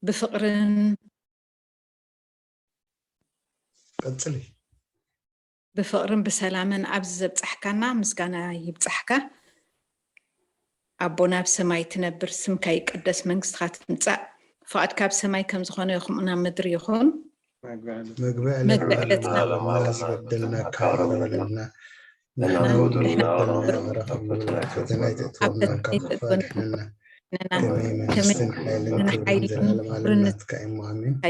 بفقرن قتلي بفقرن بسلامن عبز بصحكنا مسكانا يبصحكا أبونا بسماي تنبر سمكا يقدس منغستخا تمصأ فقد كاب سماي كم زخونه يخمنا مدر يخون مقبع لنا بدلنا كارو لنا نحن بدلنا غرفنا فتنا تتونا كفاتنا كمين حيلن كبرن زلالم علمنات كأم آمين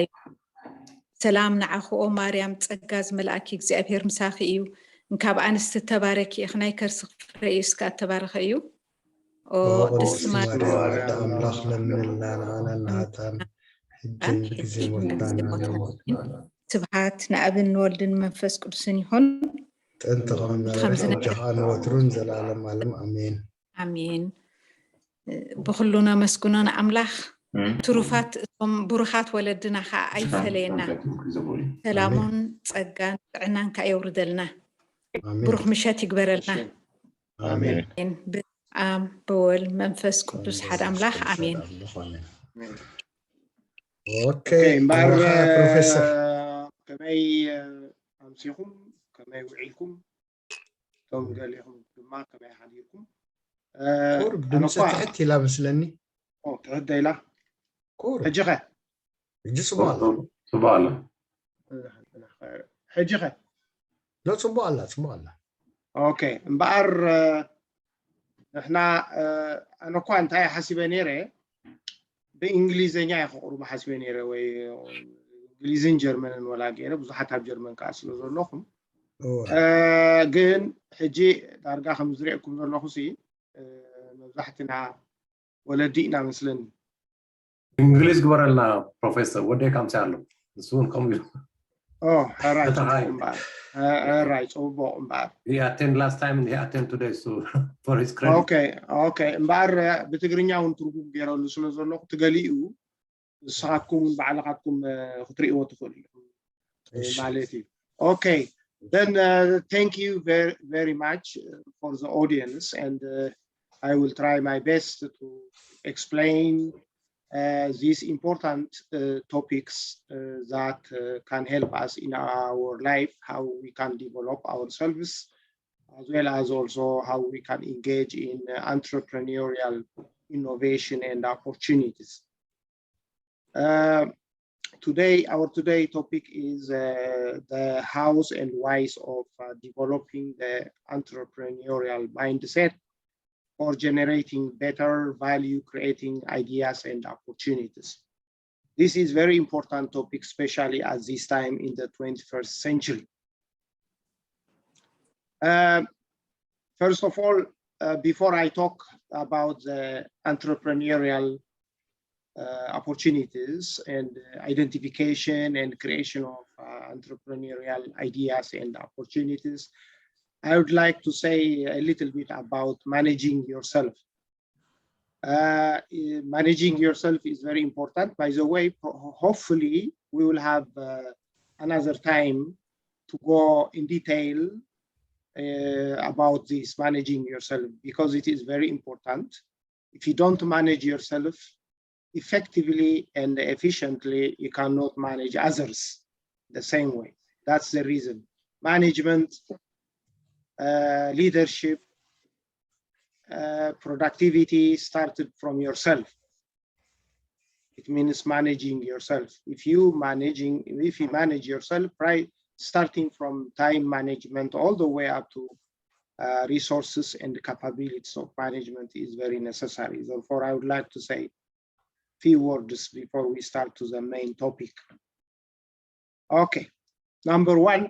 سلام نعخو مريم تسقاز ملائكي እግዚአብሔር مساخ እዩ እንካብ አንስት ተባረኪ እخناي كرسخ رئيس كتبارخ እዩ او قدس مريم دا املاخ لمن لنا ناتام حجن بكزي موتانا سبحات نأبن ولدن منفس قدسن يهون انت خمزنا جهان وترون زلالم علم امين امين بخلونا مسكوننا املاخ تروفات بروخات ولدنا خا اي فلينا سلامون صقان طعنان كايوردلنا بروخ مشات يقبرلنا امين بول منفس قدس حد املاخ امين اوكي بروفيسور كماي امسيكم كماي وعيكم توم قال لهم ما كماي حديكم قرب دمستعتي لا مسلني تهدى لا كور حجخه يجي صباله حجخه لا صباله اوكي مبار احنا انا كنت هاي حسبه نيره بانجليزኛ يخقروا حسبه نيره ወይ انجليزين جرمن ولا غيره ብዙሓት ኣብ ጀርመን ካስሎ ዘለኹም ግን ሕጂ ዳርጋ ከም ዝሪእኩም ዘለኹ ሲ መብዛሕትና ወለዲና መስለን እንግሊዝ ግበረልና ፕሮፌሰር ወደ ካምሳ ያለው እሱን ከም right over mbar he attend last time and he attend today so for his credit okay mbar بتግርኛውን ትርጉም ገይረሉ ስለ ዘለኹ ትገሊኡ ንስኻትኩም ባዕልኻትኩም ክትሪእዎ ትኽእሉ ማለት እዩ okay then thank you very much for the audience and I will try my best to explain these important topics that can help us in our life, how we can develop ourselves, as well as also how we can engage in entrepreneurial innovation and opportunities. Our today topic is the hows and whys of developing the entrepreneurial mindset for generating better value creating ideas and opportunities. This is very important topic, especially at this time in the 21st century. First of all, before I talk about the entrepreneurial opportunities and identification and creation of entrepreneurial ideas and opportunities, I would like to say a little bit about managing yourself. Managing yourself is very important. By the way, hopefully we will have another time to go in detail about this managing yourself, because it is very important. If you don't manage yourself effectively and efficiently, you cannot manage others the same way. That's the reason. Management, leadership, productivity started from yourself. It means managing yourself. If you manage yourself, right, starting from time management all the way up to resources and capabilities of management is very necessary. Therefore, I would like to say a few words before we start to the main topic. Okay, number one,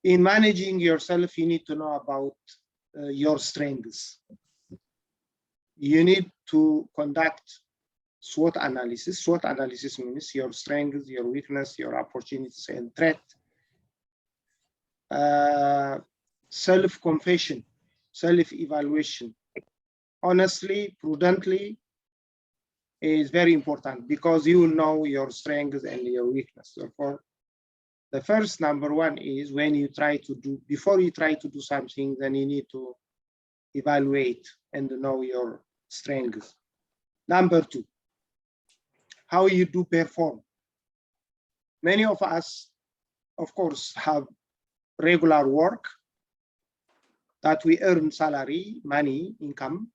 in managing yourself, you need to know about your strengths. You need to conduct SWOT analysis. SWOT analysis means your strengths, your weakness, your opportunities and threat. Self-confession, self-evaluation, honestly, prudently, is very important because you will know your strengths and your weakness. Therefore, the first number one is before you try to do something, then you need to evaluate and know your strengths. Number two, how you do perform. Many of us, of course, have regular work that we earn salary, money, income,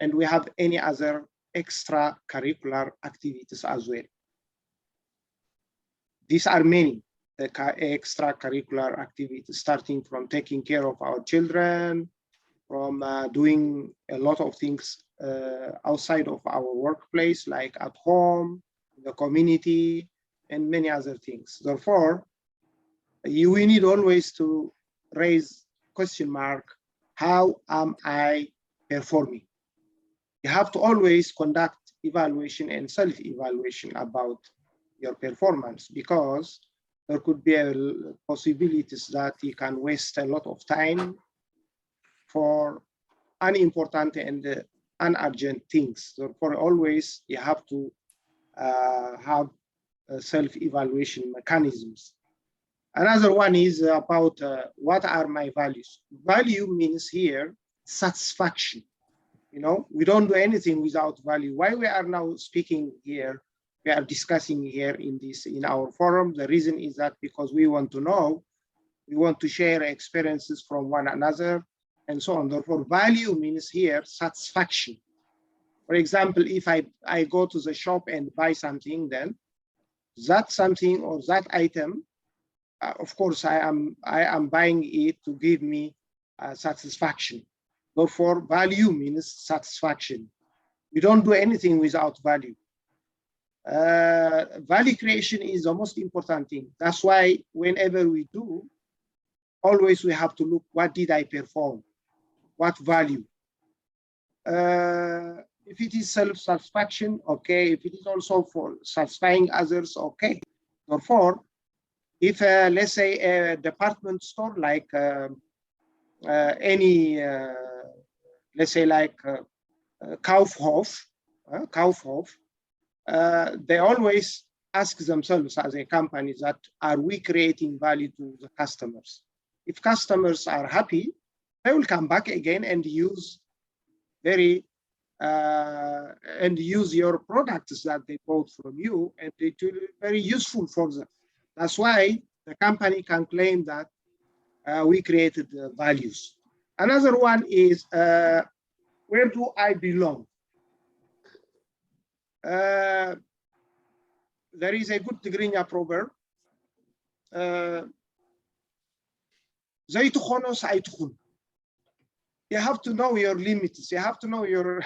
and we have any other extracurricular activities as well. These are many extracurricular activities, starting from taking care of our children, from doing a lot of things outside of our workplace, like at home, the community, and many other things. Therefore, we need always to raise question mark, how am I performing? You have to always conduct evaluation and self-evaluation about your performance, because there could be possibilities that you can waste a lot of time for unimportant and unurgent things. Therefore, always you have to have self-evaluation mechanisms. Another one is about what are my values. Value means here satisfaction. You know, we don't do anything without value. Why we are now speaking here, we are discussing here in our forum, the reason is that because we want to know, we want to share experiences from one another and so on. Therefore, value means here satisfaction. For example, if I go to the shop and buy something, then that something or that item, of course, I am buying it to give me satisfaction. Therefore, value means satisfaction. We don't do anything without value. Value creation is the most important thing. That's why whenever we do, always we have to look, what did I perform? What value? If it is self-satisfaction, okay. If it is also for satisfying others, okay. Therefore, if let's say a department store like any, let's say like Kaufhof, they always ask themselves as a company that, are we creating value to the customers? If customers are happy, they will come back again and use your products that they bought from you, and it will be very useful for them. That's why the company can claim that we created values. Another one is, where do I belong? There is a good Tigrinya proverb. You have to know your limits. You have to know your,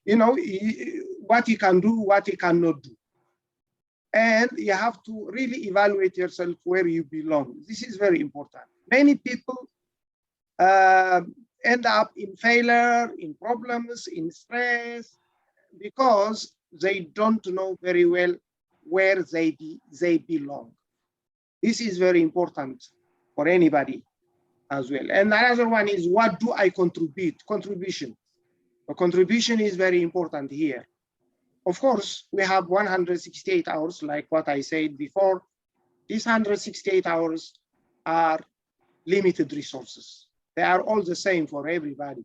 you know, what you can do, what you cannot do. And you have to really evaluate yourself where you belong. This is very important. Many people end up in failure, in problems, in stress, because they don't know very well where they belong. This is very important for anybody as well. And another one is, what do I contribute? Contribution. A contribution is very important here. Of course, we have 168 hours, like what I said before. These 168 hours are limited resources. They are all the same for everybody.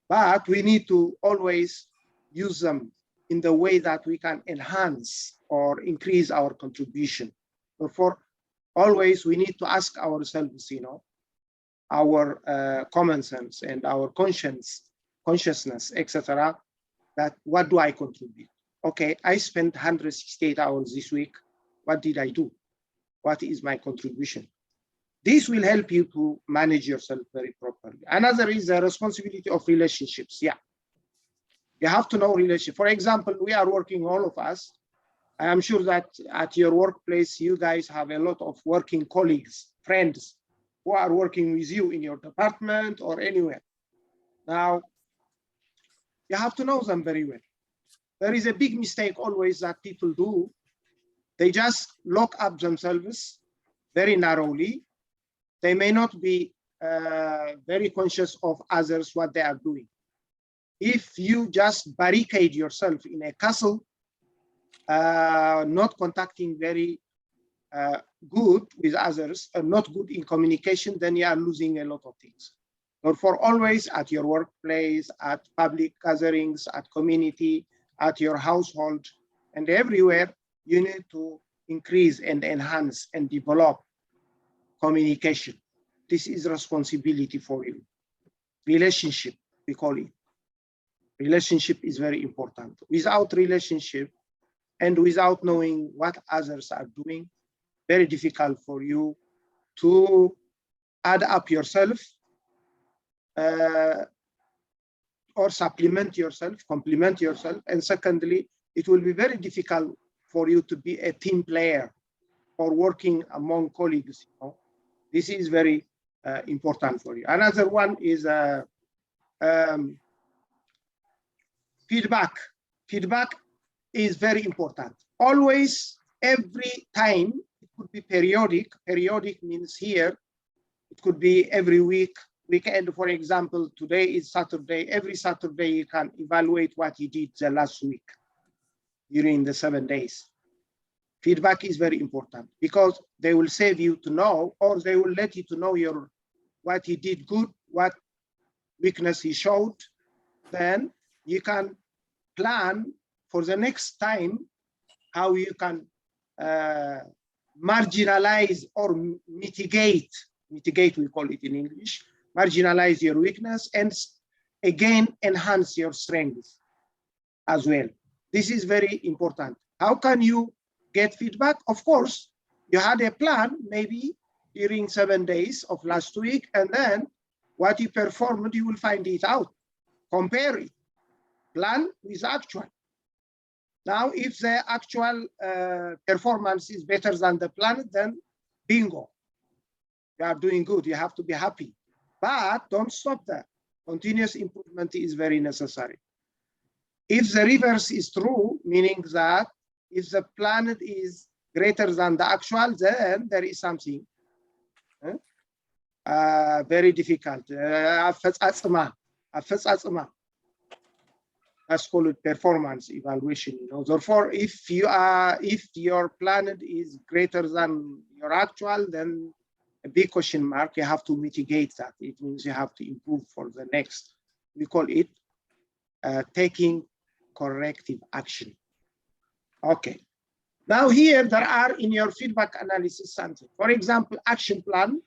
But we need to always use them in the way that we can enhance or increase our contribution. Therefore, always we need to ask ourselves, you know, our common sense and our consciousness, etc., that what do I contribute? Okay, I spent 168 hours this week. What did I do? What is my contribution? This will help you to manage yourself very properly. Another is the responsibility of relationships. Yeah, you have to know relationship. For example, we are working, all of us. I am sure that at your workplace, you guys have a lot of working colleagues, friends, who are working with you in your department or anywhere. Now, you have to know them very well. There is a big mistake always that people do. They just lock up themselves very narrowly. They may not be very conscious of others, what they are doing. If you just barricade yourself in a castle, not contacting very good with others, not good in communication, then you are losing a lot of things. Therefore, always at your workplace, at public gatherings, at community, at your household, and everywhere, you need to increase and enhance and develop communication. This is responsibility for you. Relationship, we call it. Relationship is very important. Without relationship and without knowing what others are doing, very difficult for you to add up yourself or supplement yourself, complement yourself. And secondly, it will be very difficult for you to be a team player or working among colleagues. You know? This is very important for you. Another one is feedback. Feedback is very important. Always, every time, it could be periodic. Periodic means here, it could be every week, weekend. For example, today is Saturday. Every Saturday, you can evaluate what you did the last week during the 7 days. Feedback is very important because they will save you to know, or they will let you to know what you did good, what weakness you showed. Then you can plan for the next time how you can marginalize or mitigate, we call it in English, marginalize your weakness and again enhance your strengths as well. This is very important. How can you get feedback? Of course, you had a plan maybe during 7 days of last week, and then what you performed, you will find it out. Compare it. Plan with actual. Now, if the actual performance is better than the plan, then bingo. You are doing good. You have to be happy. But don't stop there. Continuous improvement is very necessary. If the reverse is true, meaning that if the planet is greater than the actual, then there is something very difficult. That's called performance evaluation. You know? Therefore, if your planet is greater than your actual, then a big question mark. You have to mitigate that. It means you have to improve for the next. We call it taking corrective action. Okay. Now here there are in your feedback analysis something. For example, action plan,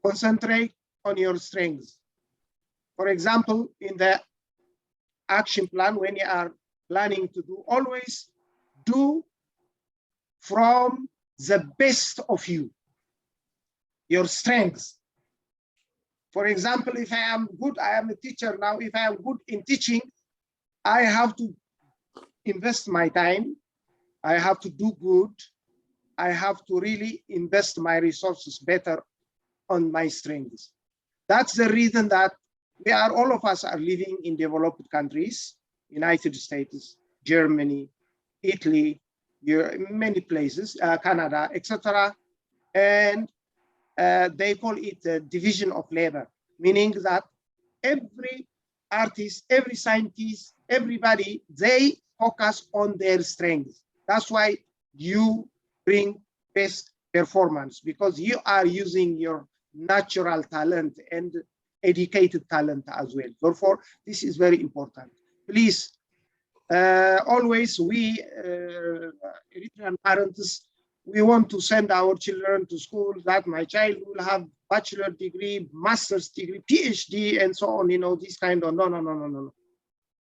concentrate on your strengths. For example, in the action plan, when you are planning to do, always do from the best of you, your strengths. For example, if I am good, I am a teacher now, if I am good in teaching, I have to invest my time, I have to do good, I have to really invest my resources better on my strengths. That's the reason that all of us are living in developed countries, United States, Germany, Italy, many places, Canada, etc. And they call it the division of labor, meaning that every artist, every scientist, everybody, they focus on their strengths. That's why you bring best performance, because you are using your natural talent and educated talent as well. Therefore, this is very important. Please, always we Eritrean parents, we want to send our children to school, that my child will have bachelor degree, master's degree, PhD, and so on, you know, this kind of, no.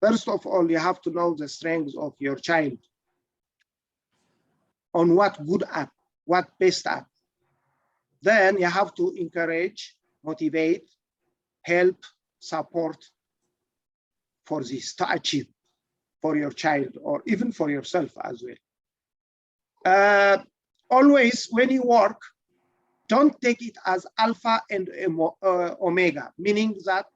First of all, you have to know the strengths of your child, on what good at, what best at. Then you have to encourage, motivate, help, support for this to achieve for your child or even for yourself as well. Always when you work, don't take it as alpha and omega, meaning that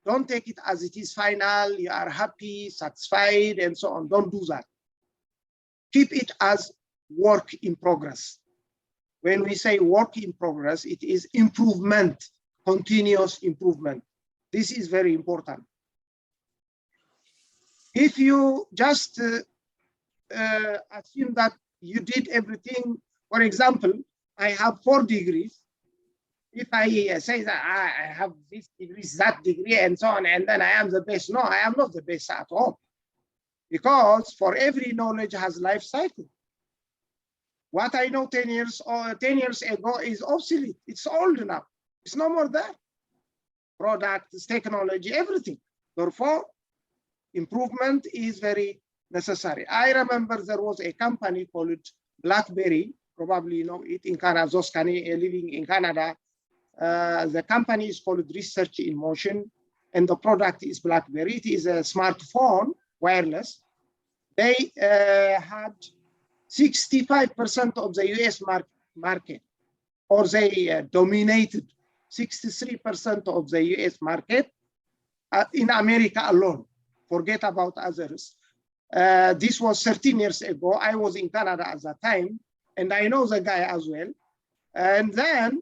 don't take it as it is final, you are happy, satisfied, and so on. Don't do that. Keep it as work in progress. When we say work in progress, it is improvement, continuous improvement. This is very important. If you just assume that you did everything, for example, I have 4 degrees. If I say that I have this degree, that degree, and so on, and then I am the best, no, I am not the best at all. because for every knowledge has life cycle. What I know 10 years ago is obsolete. It's old now. It's no more there. Products, technology, everything. Therefore, improvement is very necessary. I remember there was a company called BlackBerry, probably you know it in Canada, those living in Canada. The company is called Research in Motion, and the product is BlackBerry. It is a smartphone, wireless. They had 65% of the US market, or they dominated 63% of the US market in America alone. Forget about others. This was 13 years ago. I was in Canada at that time, and I know the guy as well. And then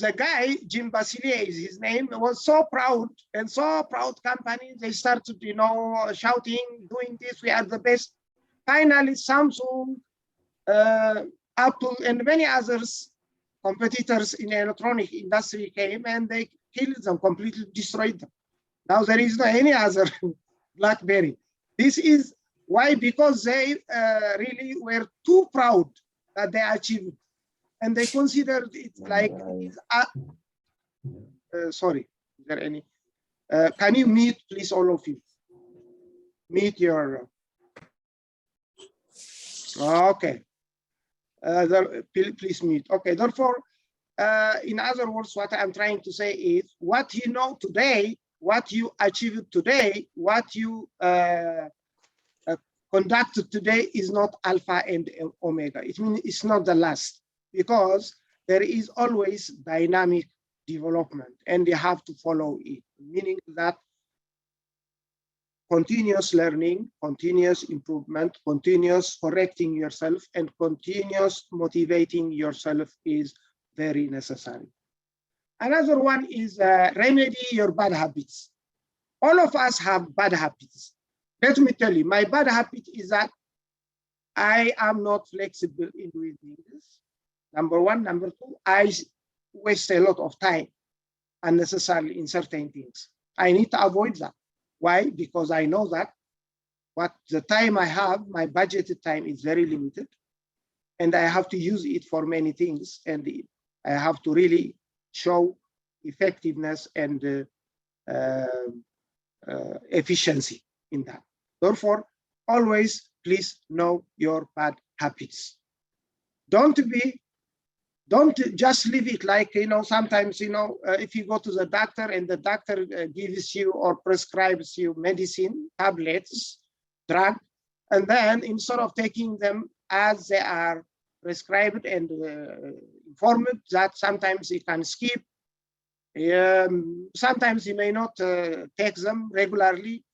the guy, Jim Basilier is his name, was so proud, and so proud company. They started, you know, shouting, doing this, we are the best. Finally, Samsung, Apple, and many others, competitors in the electronic industry came, and they killed them, completely destroyed them. Now there is no any other BlackBerry. This is why, because they really were too proud that they achieved, and they considered it like, sorry, is there any, can you mute please, all of you? Mute your, okay. Please mute, okay. Therefore, in other words, what I'm trying to say is, what you know today, what you achieved today, what you conducted today is not alpha and omega. It means it's not the last, because there is always dynamic development, and you have to follow it, meaning that continuous learning, continuous improvement, continuous correcting yourself, and continuous motivating yourself is very necessary. Another one is remedy your bad habits. All of us have bad habits. Let me tell you, my bad habit is that I am not flexible in doing things. Number one. Number two, I waste a lot of time unnecessarily in certain things. I need to avoid that. Why? Because I know that what the time I have, my budgeted time is very limited, and I have to use it for many things, and I have to really show effectiveness and efficiency in that. Therefore, always please know your bad habits. Don't just leave it like, you know, sometimes, you know, if you go to the doctor and the doctor gives you or prescribes you medicine, tablets, drug, and then instead of taking them as they are prescribed and informed that sometimes you can skip, sometimes you may not take them regularly.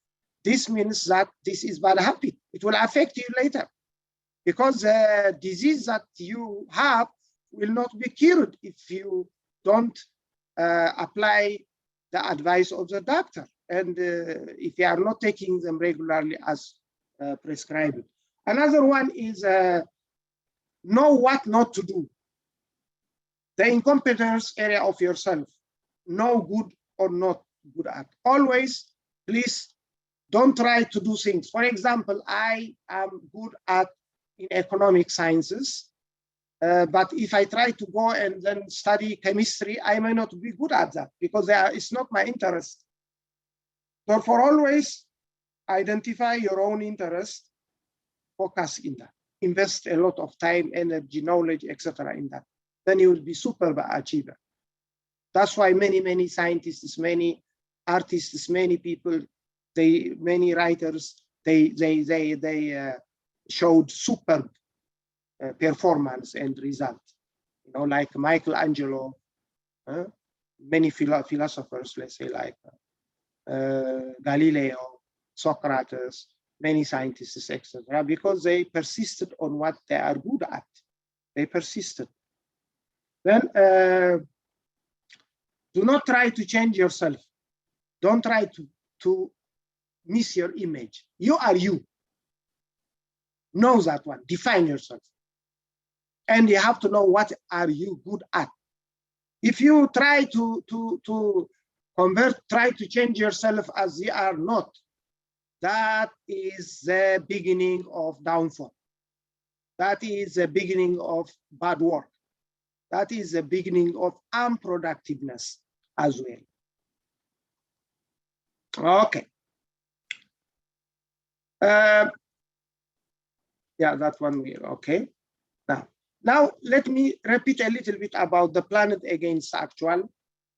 This means that this is bad habit. It will affect you later, because the disease that you have will not be cured if you don't apply the advice of the doctor, and if you are not taking them regularly as prescribed. Another one is know what not to do. The incompetence area of yourself, know good or not good at. Always, please don't try to do things. For example, I am good at in economic sciences, but if I try to go and then study chemistry, I may not be good at that, because it's not my interest. Therefore, always identify your own interest, focus in that, invest a lot of time, energy, knowledge, etc. in that. Then you will be superb achiever. That's why many scientists, many artists, many people, many writers, they showed superb performance and result. You know, like Michelangelo, many philosophers, let's say like Galileo, Socrates, many scientists, etc., because they persisted on what they are good at. They persisted. Then do not try to change yourself. Don't try to miss your image. You are you. Know that one. Define yourself. And you have to know what are you good at. If you try to try to change yourself as you are not. That is the beginning of downfall. That is the beginning of bad work. That is the beginning of unproductiveness as well. Okay. Yeah, that one we okay. Now let me repeat a little bit about the planet against actual,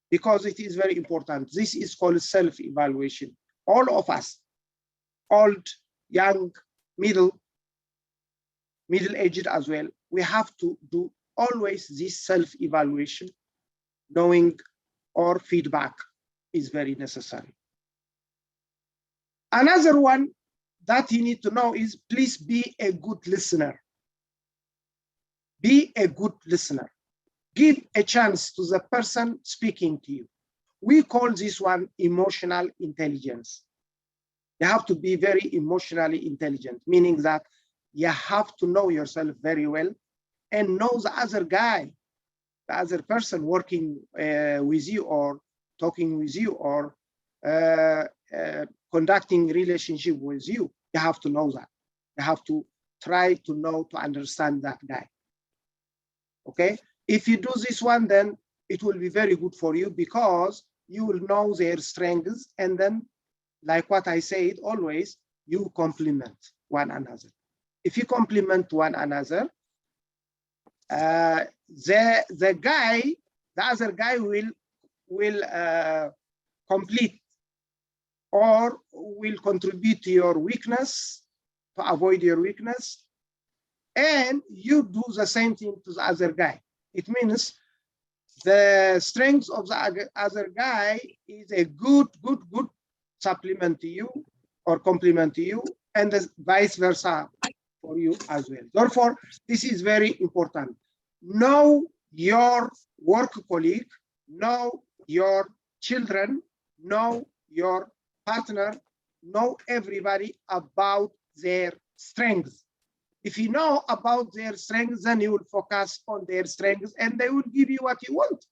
because it is very important. This is called self-evaluation. All of us, old, young, middle-aged as well, we have to do always this self-evaluation. Knowing or feedback is very necessary. Another one that you need to know is, please be a good listener. Be a good listener. Give a chance to the person speaking to you. We call this one emotional intelligence. You have to be very emotionally intelligent, meaning that you have to know yourself very well and know the other guy, the other person working with you or talking with you or conducting relationship with you. You have to know that. You have to try to know, to understand that guy. Okay? If you do this one, then it will be very good for you, because you will know their strengths, and then, like what I said always, you complement one another. If you complement one another, the other guy will complete or will contribute to your weakness, to avoid your weakness, and you do the same thing to the other guy. It means the strength of the other guy is a good supplement to you or complement to you, and vice versa for you as well. Therefore, this is very important. Know your work colleague, know your children, know your partner, know everybody about their strengths. If you know about their strengths, then you will focus on their strengths and they will give you what you want.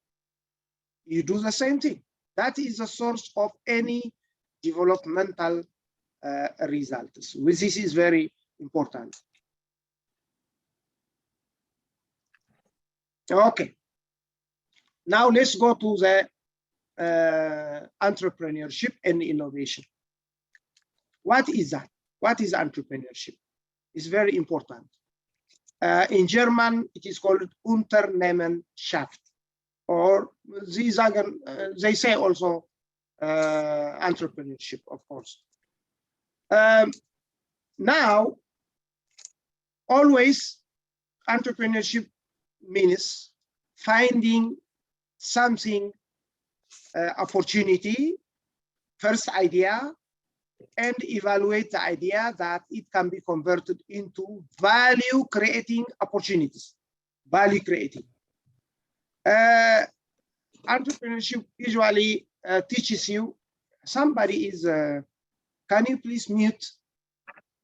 You do the same thing. That is the source of any developmental results. This is very important. Okay. Now let's go to the entrepreneurship and innovation. What is that? What is entrepreneurship? It's very important. In German, it is called Unternehmenschaft, or they say also entrepreneurship, of course. Now, always entrepreneurship means finding something, opportunity, first idea, and evaluate the idea that it can be converted into value creating opportunities. Value creating. Entrepreneurship usually teaches you, somebody is, can you please mute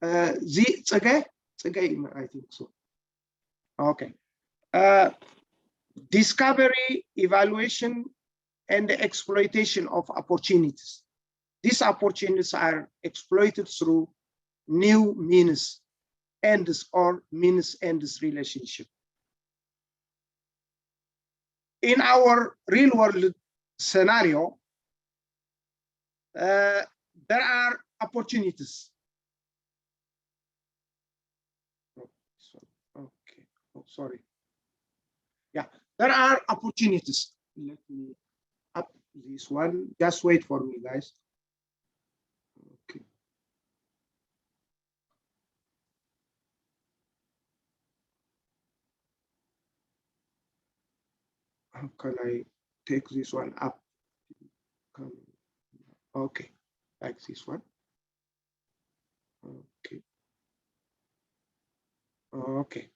okay, I think so. Okay. Discovery, evaluation, and the exploitation of opportunities. These opportunities are exploited through new means ends or means ends relationship. In our real world scenario, there are opportunities. Okay, oh, sorry. Yeah, there are opportunities. Let me up this one. Just wait for me, guys. Okay. How can I take this one up? Okay, like this one. Okay. Okay.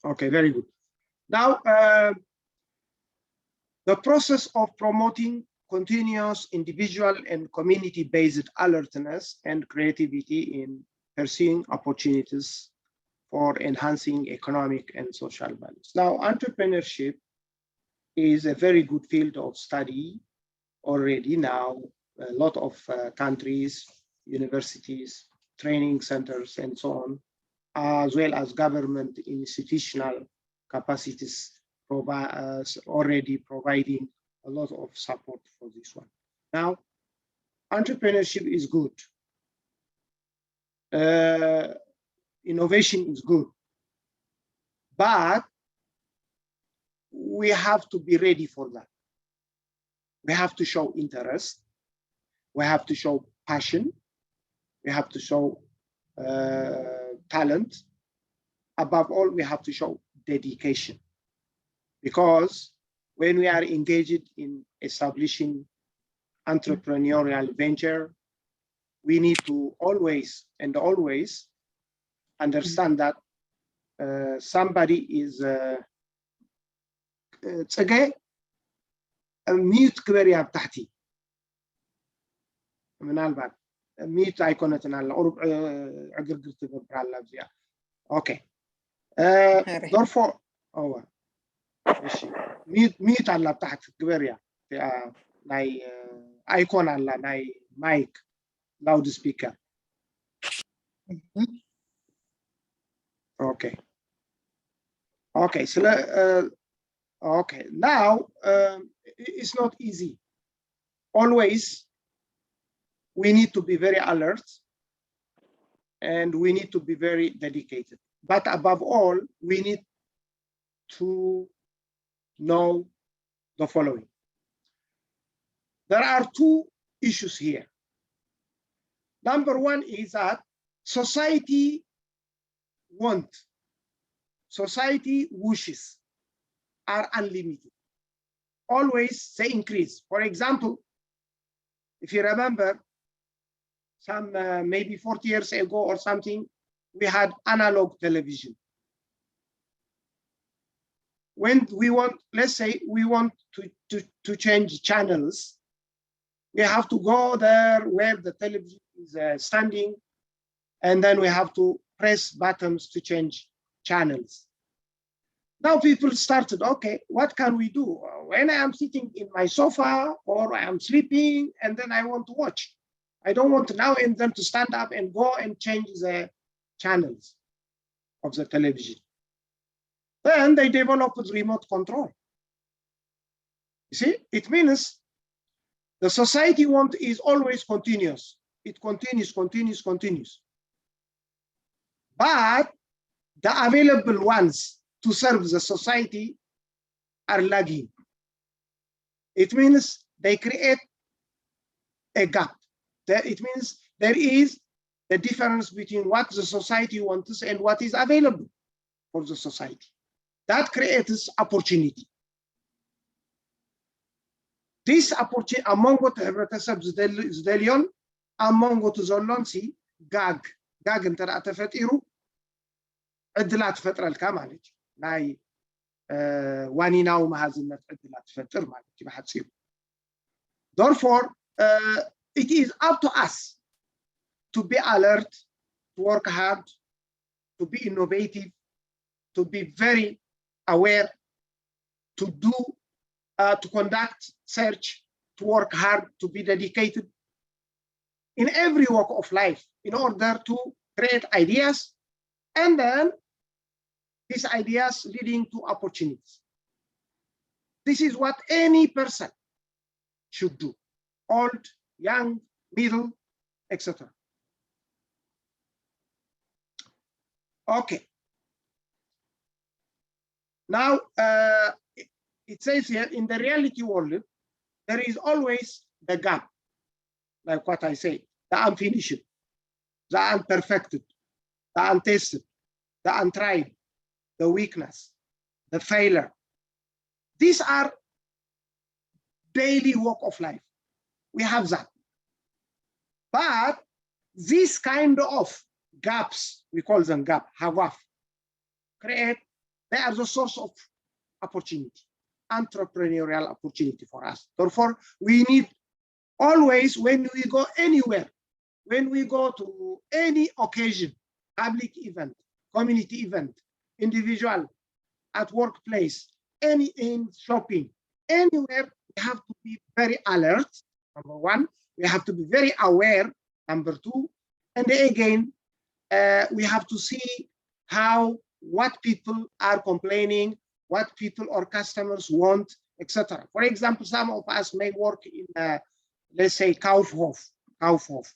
Okay, very good. Now, the process of promoting continuous individual and community-based alertness and creativity in pursuing opportunities for enhancing economic and social values. Now, entrepreneurship is a very good field of study already now. A lot of countries, universities, training centers, and so on, as well as government institutional capacities already providing a lot of support for this one. Now, entrepreneurship is good. Innovation is good. But we have to be ready for that. We have to show interest. We have to show passion. We have to show talent. Above all, we have to show dedication. Because when we are engaged in establishing entrepreneurial venture, we need to always understand that somebody is mute كبير بتاعتي من البعض mute ايقونتنا القرب عقرقر تبقى على بزيا okay therefore mute على بتاعت كبير يا ناي ايقون على ناي مايك loud speaker okay so okay now it's not easy. Always we need to be very alert and we need to be very dedicated, but above all we need to know the following. There are two issues here. Number one is that society wishes are unlimited. Always they increase. For example, if you remember, some maybe 40 years ago or something, we had analog television. When we want, let's say we want to change channels, we have to go there where the television is standing, and then we have to press buttons to change channels. Now people started, okay, what can we do? When I am sitting in my sofa or I am sleeping and then I want to watch. I don't want now and then to stand up and go and change the channels of the television. Then they developed remote control. You see, it means the society want is always continuous. It continues. But the available ones to serve the society are lagging. It means they create a gap. It means there is the difference between what the society wants and what is available for the society. That creates opportunity. This opportunity among what ህብረተሰብ ዝደልዮን among what ዘሎን ሲ ጋግ እንተራ ተፈጢሩ ዕድላት ፈጥረልካ ማለት ናይ ዋኒናው ማሃዝነት ዕድላት ፈጥር ማለት ይባሐጽዩ. Therefore, it is up to us to be alert, to work hard, to be innovative, to be very aware, to conduct search, to work hard, to be dedicated in every walk of life in order to create ideas, and then these ideas leading to opportunities. This is what any person should do, old, young, middle, etc. Okay. Now, it says here, in the reality world, there is always the gap, like what I say, the unfinished, the unperfected, the untested, the untried, the weakness, the failure. These are daily walk of life. We have that. But this kind of gaps, we call them gap, hawaf, they are the source of opportunity, entrepreneurial opportunity for us. Therefore, we need always, when we go anywhere, when we go to any occasion, public event, community event, individual, at workplace, any in shopping, anywhere, we have to be very alert. Number one, we have to be very aware. Number two, and again, we have to see what people are complaining, what people or customers want, etc. For example, some of us may work in, let's say, Kaufhof. Kaufhof.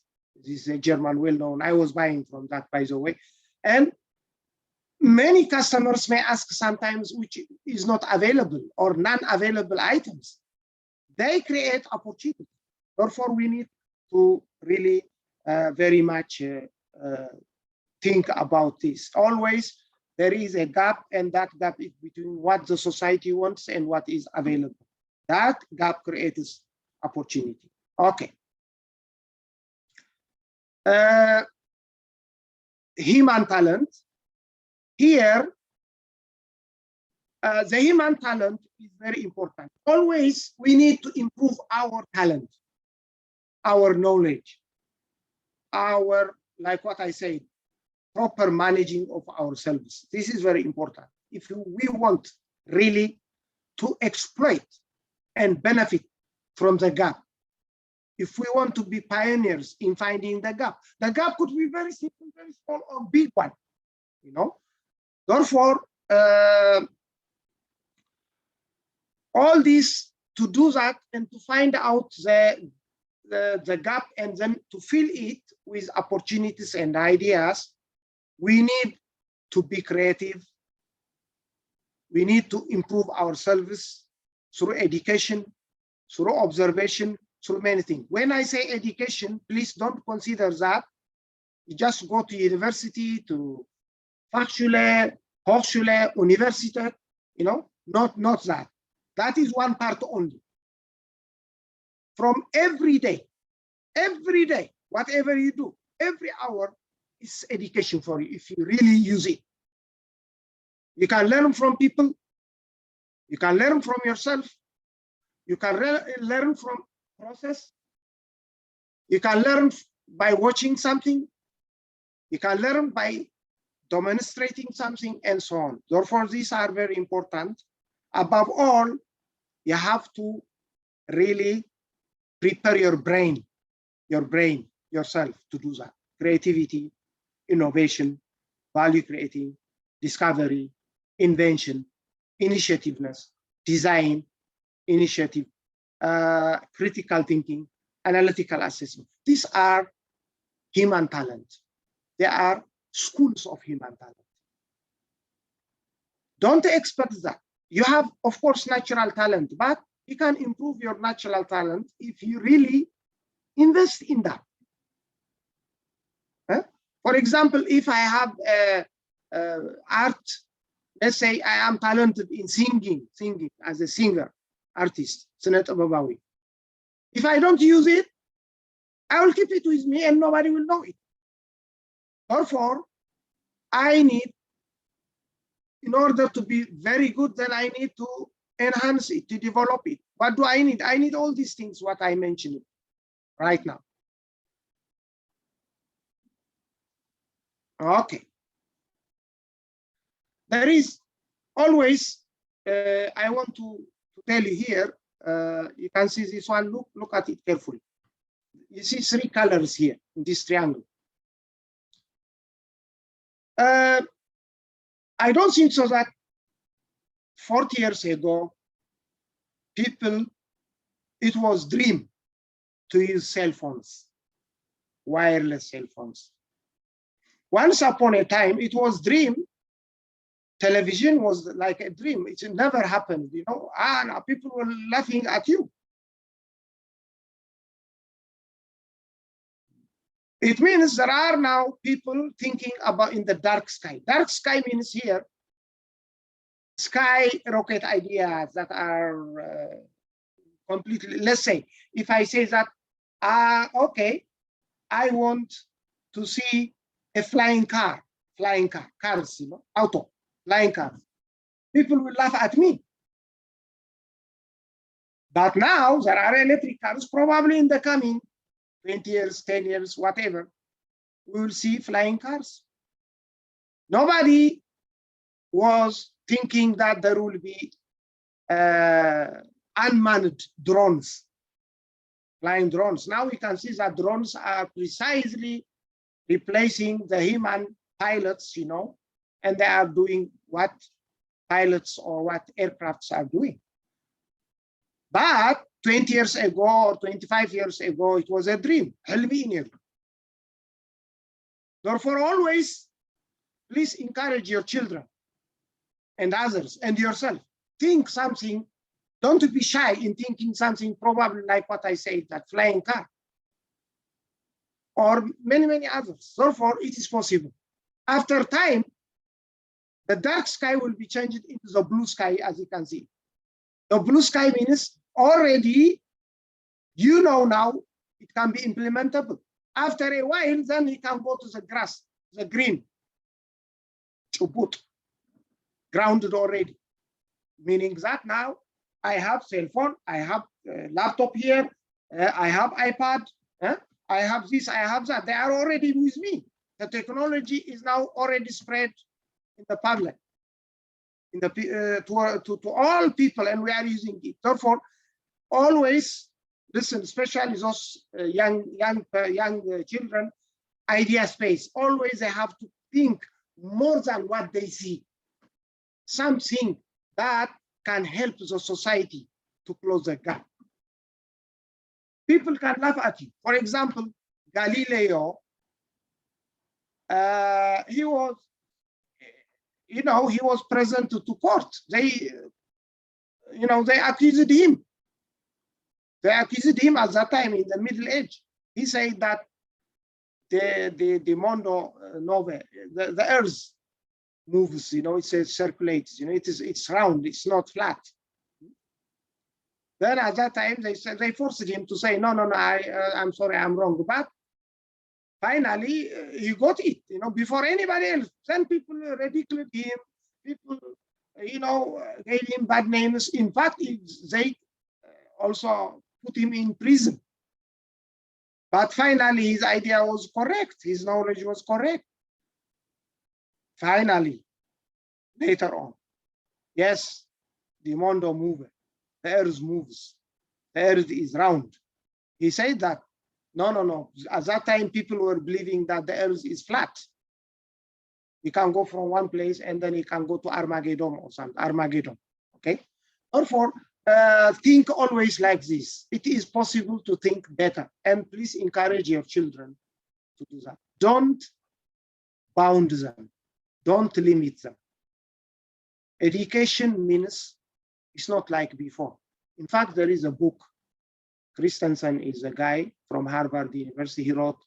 This is a German well-known. I was buying from that, by the way. And many customers may ask sometimes which is not available or non-available items. They create opportunity. Therefore, we need to really very much think about this. Always there is a gap, and that gap is between what the society wants and what is available. That gap creates opportunity. Okay. Human talent. Here, the human talent is very important. Always we need to improve our talent, our knowledge, our, like what I said, proper managing of ourselves. This is very important. If we want really to exploit and benefit from the gap, if we want to be pioneers in finding the gap could be very simple, very small, or big one, you know. Therefore, all this, to do that and to find out the gap and then to fill it with opportunities and ideas, we need to be creative. We need to improve ourselves through education, through observation, through many things. When I say education, please don't consider that you just go to university, to Fachschule, Hochschule, Universität, you know, not that. That is one part only. From every day, whatever you do, every hour is education for you if you really use it. You can learn from people, you can learn from yourself, you can learn from process, you can learn by watching something, you can learn by demonstrating something, and so on. Therefore, these are very important. Above all, you have to really prepare your brain yourself to do that. Creativity, innovation, value creating, discovery, invention, initiativeness, design, initiative, critical thinking, analytical assessment. These are human talent. They are schools of human talent. Don't expect that. You have, of course, natural talent, but you can improve your natural talent if you really invest in that. For example, if I have art, let's say I am talented in singing as a singer, artist, if I don't use it, I will keep it with me and nobody will know it. Therefore, I need, in order to be very good, then I need to enhance it, to develop it. What do I need? I need all these things, what I mentioned right now. Okay. There is always, I want to tell you here, you can see this one, look at it carefully. You see three colors here in this triangle. I don't think so that 40 years ago, people, it was dream to use cell phones, wireless cell phones. Once upon a time, it was dream. Television was like a dream. It never happened, you know. Now people were laughing at you. It means there are now people thinking about in the dark sky. Dark sky means here, sky rocket ideas that are completely, let's say, if I say that, okay, I want to see a flying car, cars, you know, auto, flying cars. People will laugh at me. But now there are electric cars, probably in the coming 20 years, 10 years, whatever, we will see flying cars. Nobody was thinking that there will be unmanned drones, flying drones. Now we can see that drones are precisely replacing the human pilots, you know, and they are doing what pilots or what aircrafts are doing. But 20 years ago or 25 years ago, it was a dream. Therefore, always, please encourage your children and others and yourself. Think something, don't be shy in thinking something probably like what I said, that flying car, or many, many others. Therefore, it is possible. After time, the dark sky will be changed into the blue sky, as you can see. The blue sky means already, you know now, it can be implementable. After a while, then you can go to the grass, the green, to put grounded already. Meaning that now I have cell phone, I have laptop here, I have iPad, I have this, I have that. They are already with me. The technology is now already spread in the public, in the to all people, and we are using it. Therefore, always listen, especially those young children, idea space. Always they have to think more than what they see. Something that can help the society to close the gap. People can laugh at you. For example, Galileo, he was, you know, he was present to court. They, you know, they accused him. They accused him at that time in the Middle Age. He said that the mondo nove, the earth moves, you know, it says circulates, you know, it's round, it's not flat. Then at that time they said, they forced him to say, no, I'm sorry, I'm wrong. But finally he got it, you know, before anybody else. Then people ridiculed him, people, you know, gave him bad names. In fact, they also put him in prison. But finally his idea was correct, his knowledge was correct. Finally, later on, yes, the mondo moves, the earth moves, the earth is round. He said that, no. At that time, people were believing that the earth is flat. You can go from one place and then you can go to Armageddon or something, Armageddon, okay? Therefore, think always like this. It is possible to think better, and please encourage your children to do that. Don't bound them. Don't limit them. Education means it's not like before. In fact, there is a book. Christensen is a guy from Harvard University. He wrote,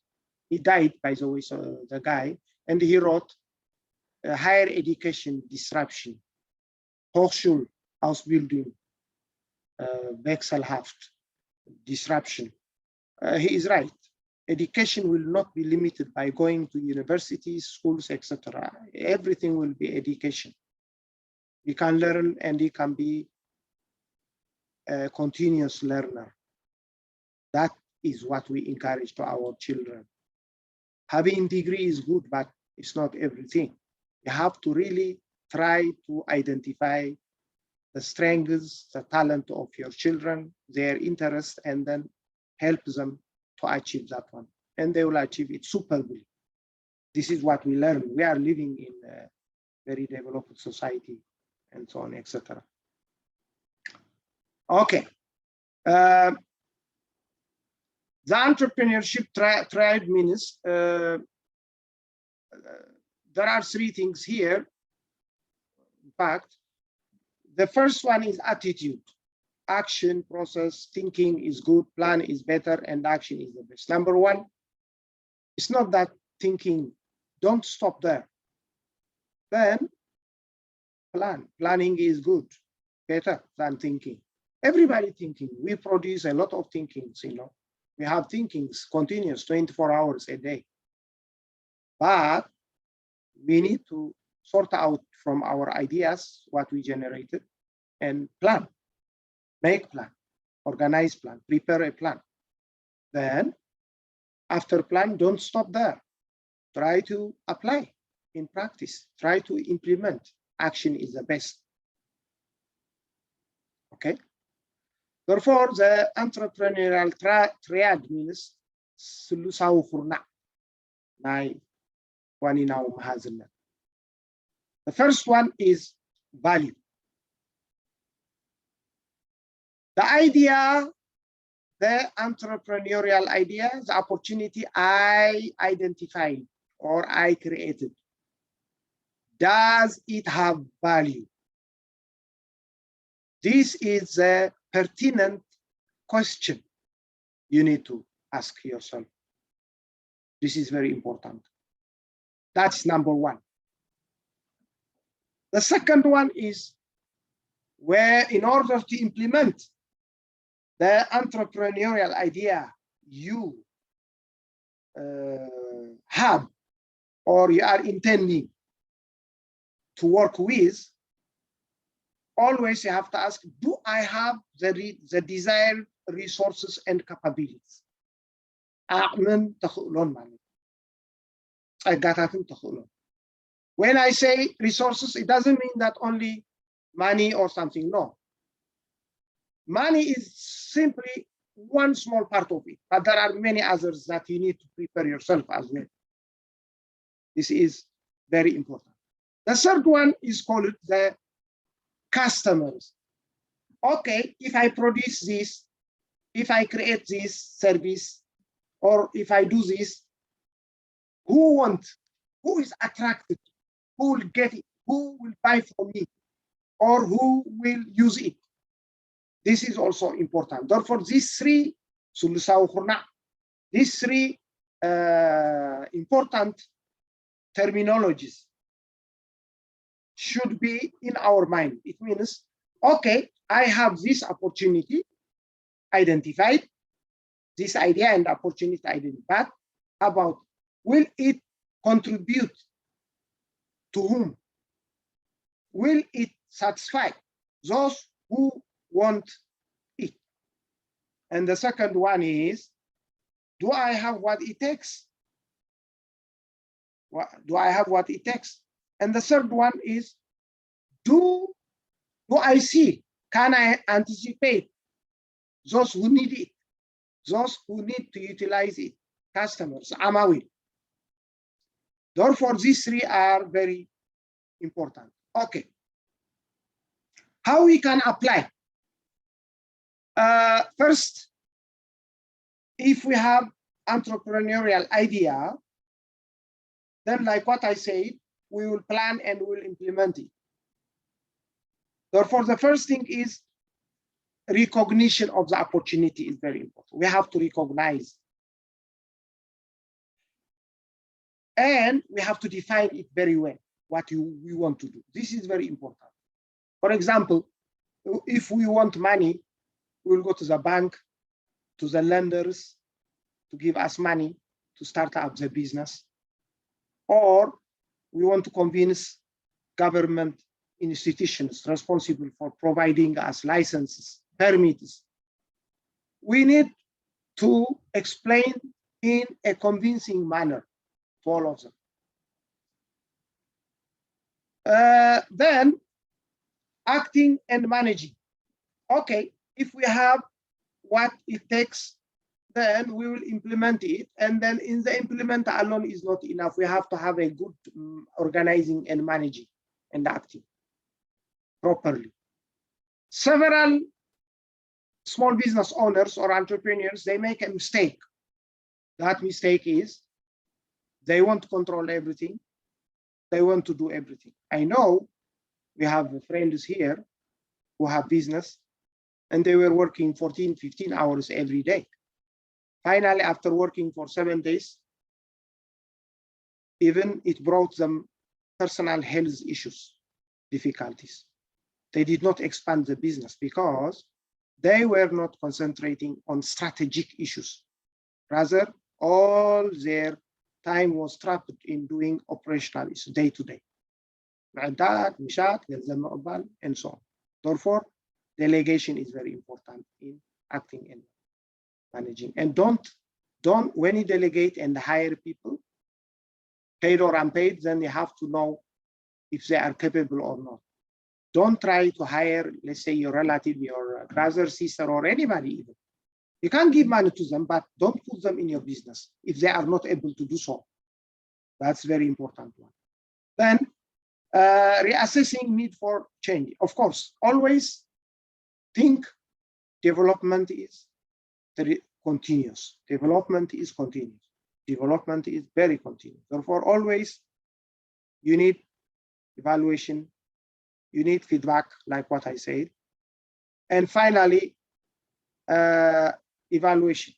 he died, by the way, so the guy, and he wrote Higher Education Disruption, Hochschul, Ausbildung, Wechselhaft, Disruption. He is right. Education will not be limited by going to universities, schools, etc. Everything will be education. You can learn and you can be a continuous learner. That is what we encourage to our children. Having a degree is good, but it's not everything. You have to really try to identify the strengths, the talent of your children, their interest, and then help them to achieve that one. And they will achieve it superbly. This is what we learn. We are living in a very developed society, and so on, etc. Okay. The entrepreneurship triad means there are three things here. In fact, the first one is attitude. Action, process, thinking is good, plan is better, and action is the best. Number one, it's not that thinking, don't stop there. Then plan. Planning is good, better than thinking. Everybody thinking. We produce a lot of thinkings, you know. We have thinkings continuous 24 hours a day. But we need to sort out from our ideas what we generated and plan. Make plan, organize plan, prepare a plan. Then after plan, don't stop there. Try to apply. in practice. Try to implement. Action is the best. Okay. Therefore, the entrepreneurial triad means sulusaw khurna. The first one is value. The idea, the entrepreneurial idea, the opportunity I identified or I created, does it have value? This is a pertinent question you need to ask yourself. This is very important. That's number one. The second one is where, in order to implement the entrepreneurial idea you have or you are intending to work with, always you have to ask, do I have the desired resources and capabilities? When I say resources, it doesn't mean that only money or something, no. Money is simply one small part of it, but there are many others that you need to prepare yourself as well. This is very important. The third one is called the customers. Okay, if I produce this, if I create this service, or if I do this, who is attracted, who will get it, who will buy from me, or who will use it? This is also important. Therefore, these three important terminologies should be in our mind. It means, okay, I have this opportunity identified, this idea and opportunity identified, about will it contribute to whom? Will it satisfy those who want it? And the second one is, do I have what it takes? Do I have what it takes? And the third one is, do I see, can I anticipate those who need it, those who need to utilize it, customers, amawil. Therefore, these three are very important. Okay. How we can apply? First, if we have entrepreneurial idea, then like what I said, we will plan and we will implement it. Therefore, the first thing is recognition of the opportunity is very important. We have to recognize. And we have to define it very well, what we want to do. This is very important. For example, if we want money, we will go to the bank, to the lenders, to give us money to start up the business. Or we want to convince government institutions responsible for providing us licenses, permits. We need to explain in a convincing manner to all of them. Then acting and managing. Okay, if we have what it takes, then we will implement it. And then in the implement alone is not enough. We have to have a good organizing and managing and acting properly. Several small business owners or entrepreneurs, they make a mistake. That mistake is they want to control everything. They want to do everything. I know we have friends here who have business and they were working 14, 15 hours every day. Finally, after working for 7 days, even it brought them personal health issues, difficulties. They did not expand the business because they were not concentrating on strategic issues. Rather, all their time was trapped in doing operational issues day to day. And so on. Therefore, delegation is very important in acting and managing. And don't when you delegate and hire people, paid or unpaid, then you have to know if they are capable or not. Don't try to hire, let's say, your relative, your brother, sister, or anybody even. You can give money to them, but don't put them in your business if they are not able to do so. That's very important one. Then reassessing need for change. Of course, always think development is continuous. Development is continuous. Development is very continuous. Therefore, always you need evaluation, you need feedback, like what I said. And finally, evaluation,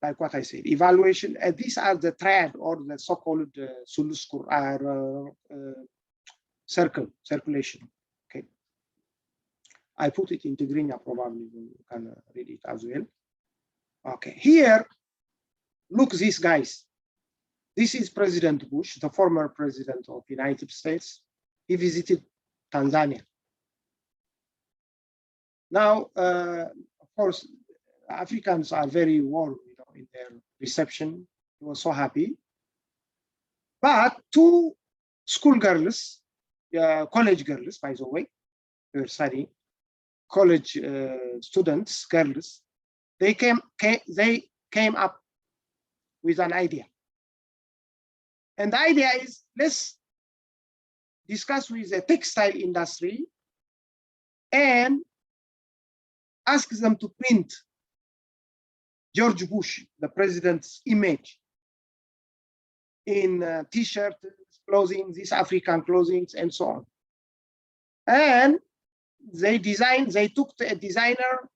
like what I said. Evaluation, these are the triad or the so-called circulation. Okay. I put it in Tigrinya, probably you can read it as well. Okay, here, look these guys. This is President Bush, the former president of the United States. He visited Tanzania. Now, of course, Africans are very warm, in their reception. He was so happy. But two schoolgirls, college girls, by the way, they were studying, college students, girls, they came up with an idea. And the idea is, let's discuss with the textile industry and ask them to print George Bush, the president's image, in t-shirts, clothing, these African clothing, and so on. And they took a designer,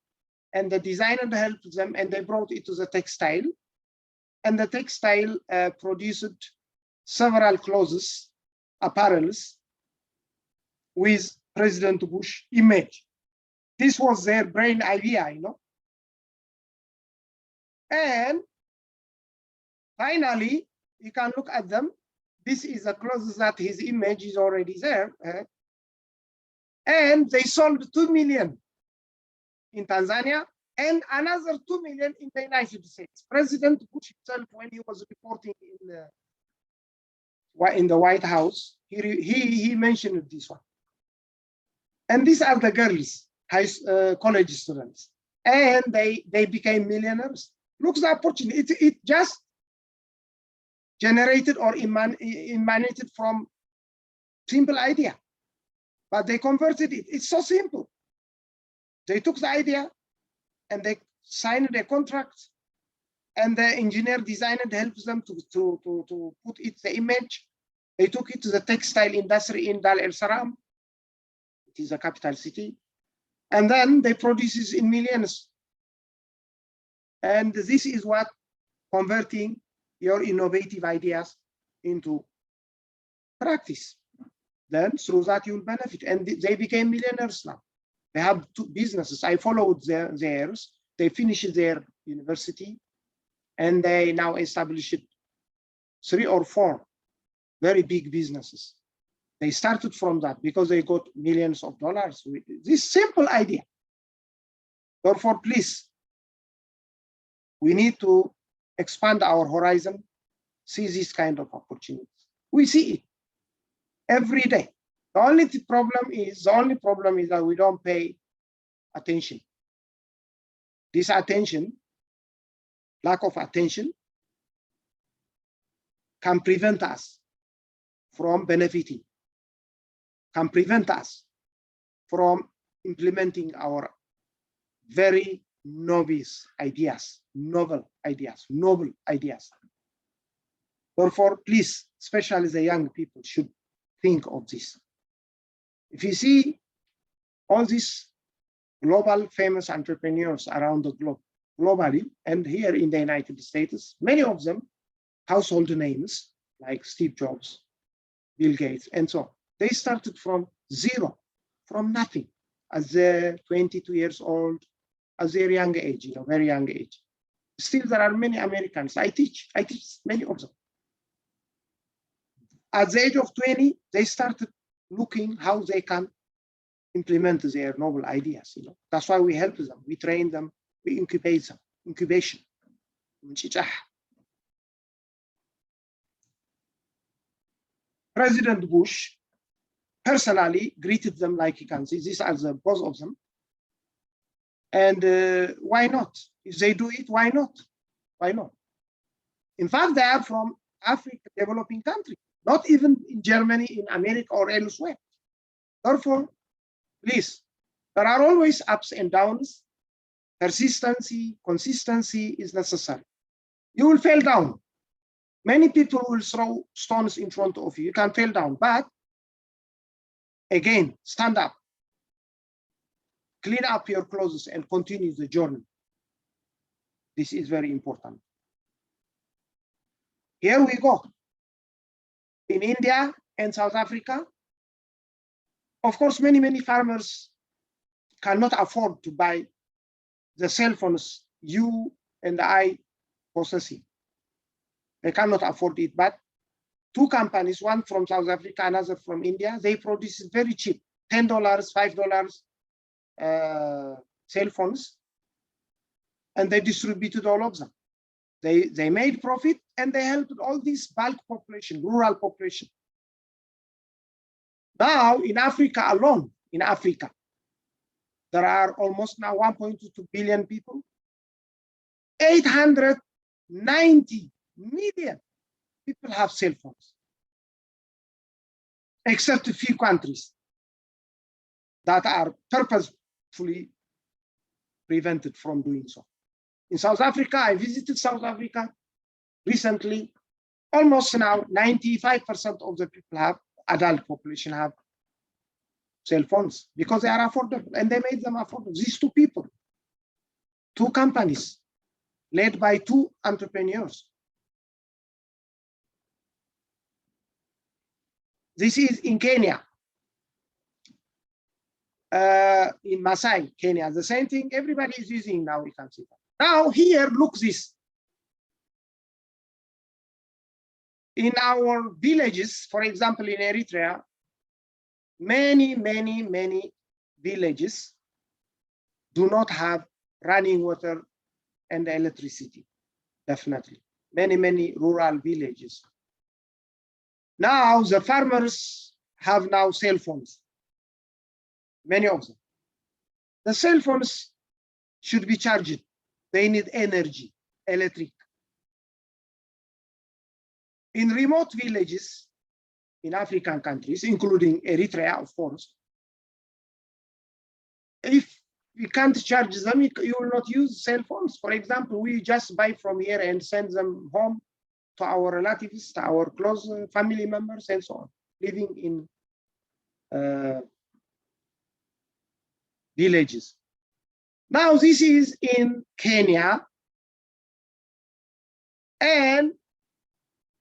and the designer helped them, and they brought it to the textile. And the textile produced several clothes, apparels, with President Bush image. This was their brain idea, And finally, you can look at them. This is the clothes that his image is already there. And they sold 2 million in Tanzania and another 2 million in the United States. President Bush himself, when he was reporting in the White House, he mentioned this one. And these are the girls, college students. And they became millionaires. Look at the opportunity. It just generated or emanated from simple idea. But they converted it. It's so simple. They took the idea and they signed a contract, and the engineer designer helps them to put it the image. They took it to the textile industry in Dar es Salaam. It is a capital city. And then they produce it in millions. And this is what converting your innovative ideas into practice. Then through that you'll benefit. And they became millionaires now. They have two businesses. I followed theirs. They finished their university and they now established 3 or 4 very big businesses. They started from that because they got millions of dollars with this simple idea. Therefore, please, we need to expand our horizon, see this kind of opportunities. We see it every day. The only problem is that we don't pay attention. This attention, lack of attention, can prevent us from benefiting, can prevent us from implementing our very novel ideas. Therefore, please, especially the young people, should think of this. If you see all these global famous entrepreneurs around the globe, globally, and here in the United States, many of them household names like Steve Jobs, Bill Gates, and so on. They started from zero, from nothing, as they're 22 years old, as their young age, very young age. Still, there are many Americans. I teach many of them. At the age of 20, they started looking how they can implement their novel ideas. That's why we help them, we train them, we incubate them, incubation. President Bush personally greeted them, like you can see. These are the both of them. And why not? If they do it, why not? Why not? In fact, they are from Africa, developing country, not even in Germany, in America, or elsewhere. Therefore, please, there are always ups and downs. Persistency, consistency is necessary. You will fall down. Many people will throw stones in front of you. You can fall down, but again, stand up. Clean up your clothes and continue the journey. This is very important. Here we go. In India and South Africa, of course, many farmers cannot afford to buy the cell phones you and I possessing. They cannot afford it, but two companies, one from South Africa, another from India, they produce it very cheap, $10, $5 cell phones, and they distributed all of them. They made profit, and they helped all this bulk population, rural population. Now, in Africa alone, there are almost now 1.22 billion people. 890 million people have cell phones, except a few countries that are purposefully prevented from doing so. In South Africa, I visited South Africa recently. Almost now, 95% of the people adult population have cell phones because they are affordable, and they made them affordable. These two people, two companies, led by two entrepreneurs. This is in Kenya, in Masai, Kenya. The same thing everybody is using now, we can see that. Now here, look this. In our villages, for example, in Eritrea, many villages do not have running water and electricity, definitely. Many rural villages. Now the farmers have now cell phones, many of them. The cell phones should be charged. They need energy, electric. In remote villages, in African countries, including Eritrea, of course, if you can't charge them, you will not use cell phones. For example, we just buy from here and send them home to our relatives, to our close family members, and so on, living in villages. Now, this is in Kenya, and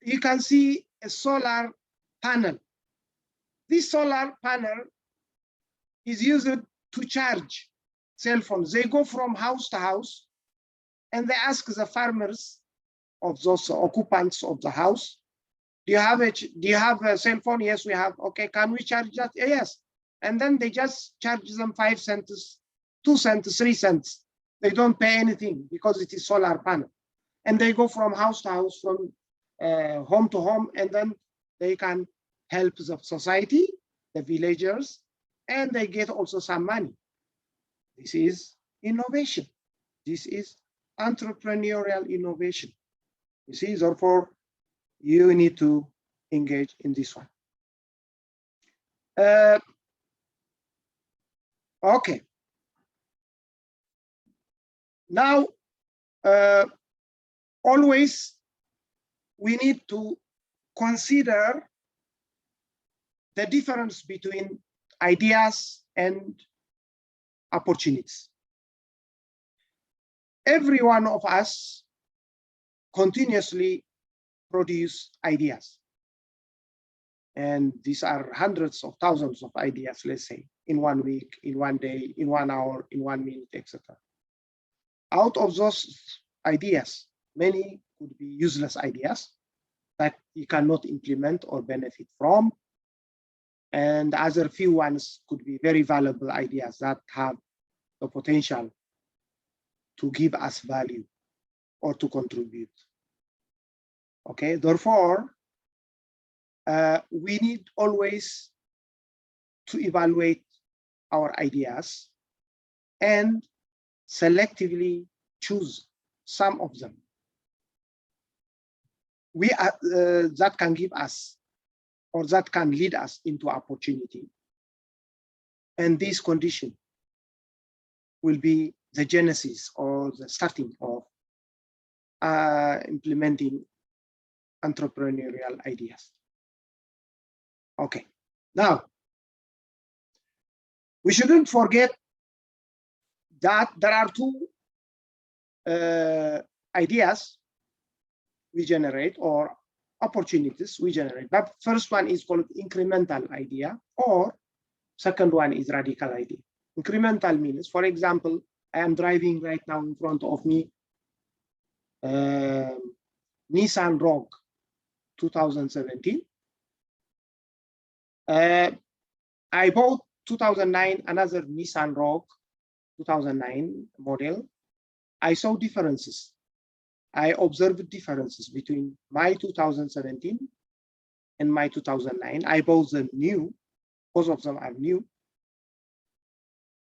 you can see a solar panel. This solar panel is used to charge cell phones. They go from house to house, and they ask the farmers of those occupants of the house, do you have a cell phone? Yes, we have. Okay, can we charge that? Yes. And then they just charge them 5 cents, 2 cents, 3 cents. They don't pay anything because it is solar panel. And they go from house to house, from home to home, and then they can help the society, the villagers, and they get also some money. This is innovation. This is entrepreneurial innovation. You see, therefore, you need to engage in this one. Okay. Now, always we need to consider the difference between ideas and opportunities. Every one of us continuously produce ideas. And these are hundreds of thousands of ideas, let's say, in 1 week, in 1 day, in 1 hour, in 1 minute, etc. Out of those ideas, many could be useless ideas that you cannot implement or benefit from. And other few ones could be very valuable ideas that have the potential to give us value or to contribute. Okay, therefore, we need always to evaluate our ideas and selectively choose some of them. That can give us, or that can lead us into opportunity. And this condition will be the genesis or the starting of implementing entrepreneurial ideas. Okay, now we shouldn't forget that there are two ideas we generate, or opportunities we generate. That first one is called incremental idea, or second one is radical idea. Incremental means, for example, I am driving right now in front of me Nissan Rogue 2017. I bought 2009 another Nissan Rogue 2009 model. I saw differences. I observed differences between my 2017 and my 2009. I bought them new. Both of them are new.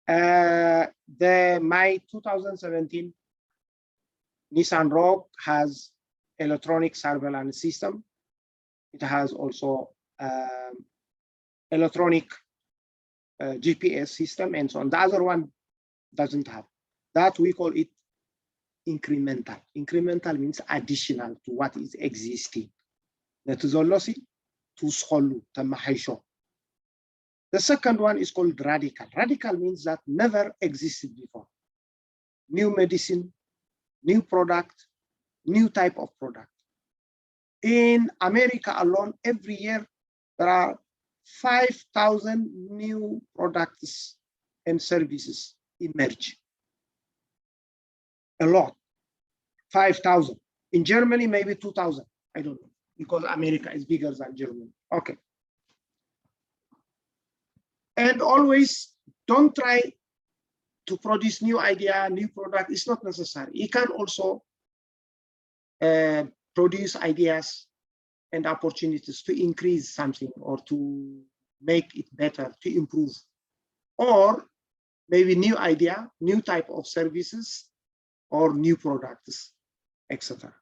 My 2017 Nissan Rogue has electronic surveillance system. It has also electronic GPS system and so on. The other one doesn't have. That we call it incremental. Incremental means additional to what is existing. The second one is called radical. Radical means that never existed before. New medicine, new product, new type of product. In America alone, every year, there are 5,000 new products and services emerge. A lot, 5,000. In Germany, maybe 2,000. I don't know, because America is bigger than Germany. Okay. And always don't try to produce new idea, new product. It's not necessary. You can also produce ideas and opportunities to increase something or to make it better, to improve. Or maybe new idea, new type of services, or new products, etc.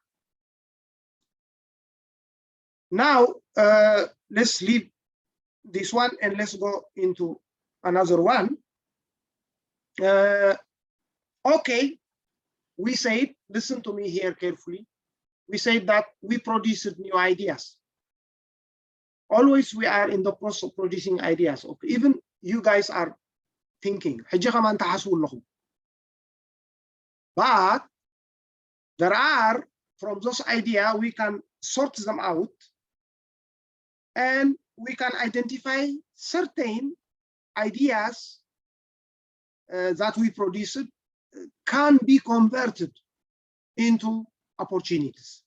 Now, let's leave this one and let's go into another one. Okay, we said, listen to me here carefully. We said that we produced new ideas. Always we are in the process of producing ideas. Okay. Even you guys are thinking, but there are, from those ideas, we can sort them out and we can identify certain ideas that we produced can be converted into opportunities.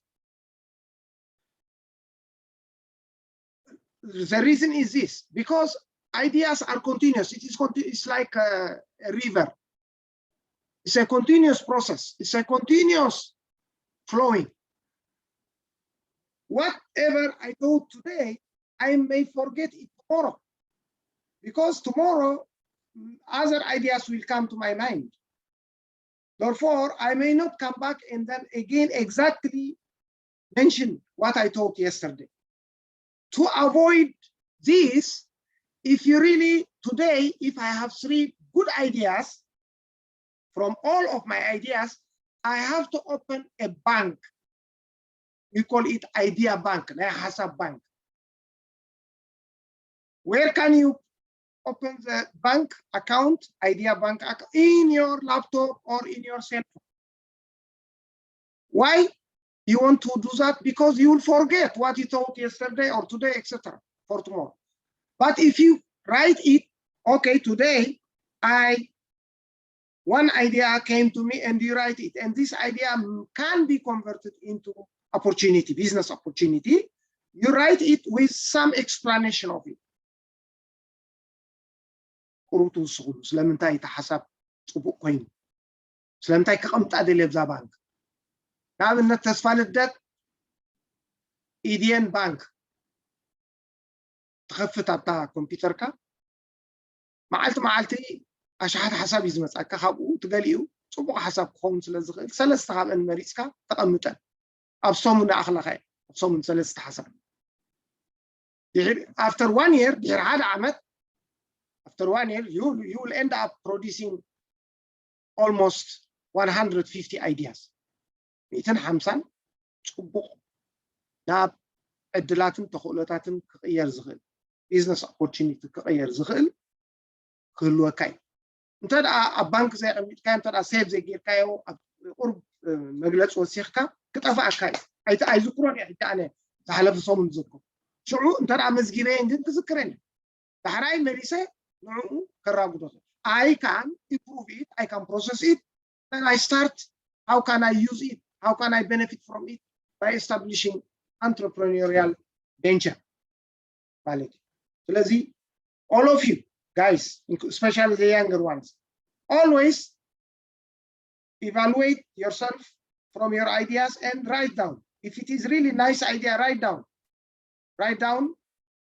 The reason is this, because ideas are continuous. It's like a river. It's a continuous process. It's a continuous flowing. Whatever I do today, I may forget it tomorrow, because tomorrow other ideas will come to my mind. Therefore, I may not come back and then again exactly mention what I taught yesterday. To avoid this, if you really, today, if I have 3 good ideas, from all of my ideas, I have to open a bank. We call it Idea Bank, Hasab Bank. Where can you open the bank account, Idea Bank account? In your laptop or in your cell phone. Why you want to do that? Because you will forget what you taught yesterday or today, etc. for tomorrow. But if you write it, okay, today one idea came to me and you write it, and this idea can be converted into opportunity, business opportunity. You write it with some explanation of it. ስለምንታይ ተሓሳብ ጽቡቕ ኮይኑ ስለምንታይ ከቐምጣ ደልየ ብዛ ባንክ ንኣብነት ተስፋ ልደት ኢድየን ባንክ تخفت أبتا كمبيوتركا معلتي أشحات حساب يزمت أكا خابو تقاليو صبغ حساب خون سلزغل سلست خاب أن مريسكا تقمتا أبصومنا أخلاقي أبصومن سلست حساب after 1 year دير هذا عمد after 1 year you will end up producing almost 150 ideas 250 صبغ ناب عدلاتن تخولاتن كغير زغل business opportunity كغير زغل كله كاي انت البنك زي كان ترى سيف زي غير كايو قرب مجلس وسيخكا كطفا كاي اي ذكرون يعني انا تحلف صوم نذكر شعو انت مزغيبين ግን تذكرني تحراي مريسه نو كراغدو I can improve it, I can process it, then I start how can I use it, how can I benefit from it by establishing entrepreneurial venture. So all of you guys, especially the younger ones, always evaluate yourself from your ideas and write down. If it is really nice idea, write down. Write down,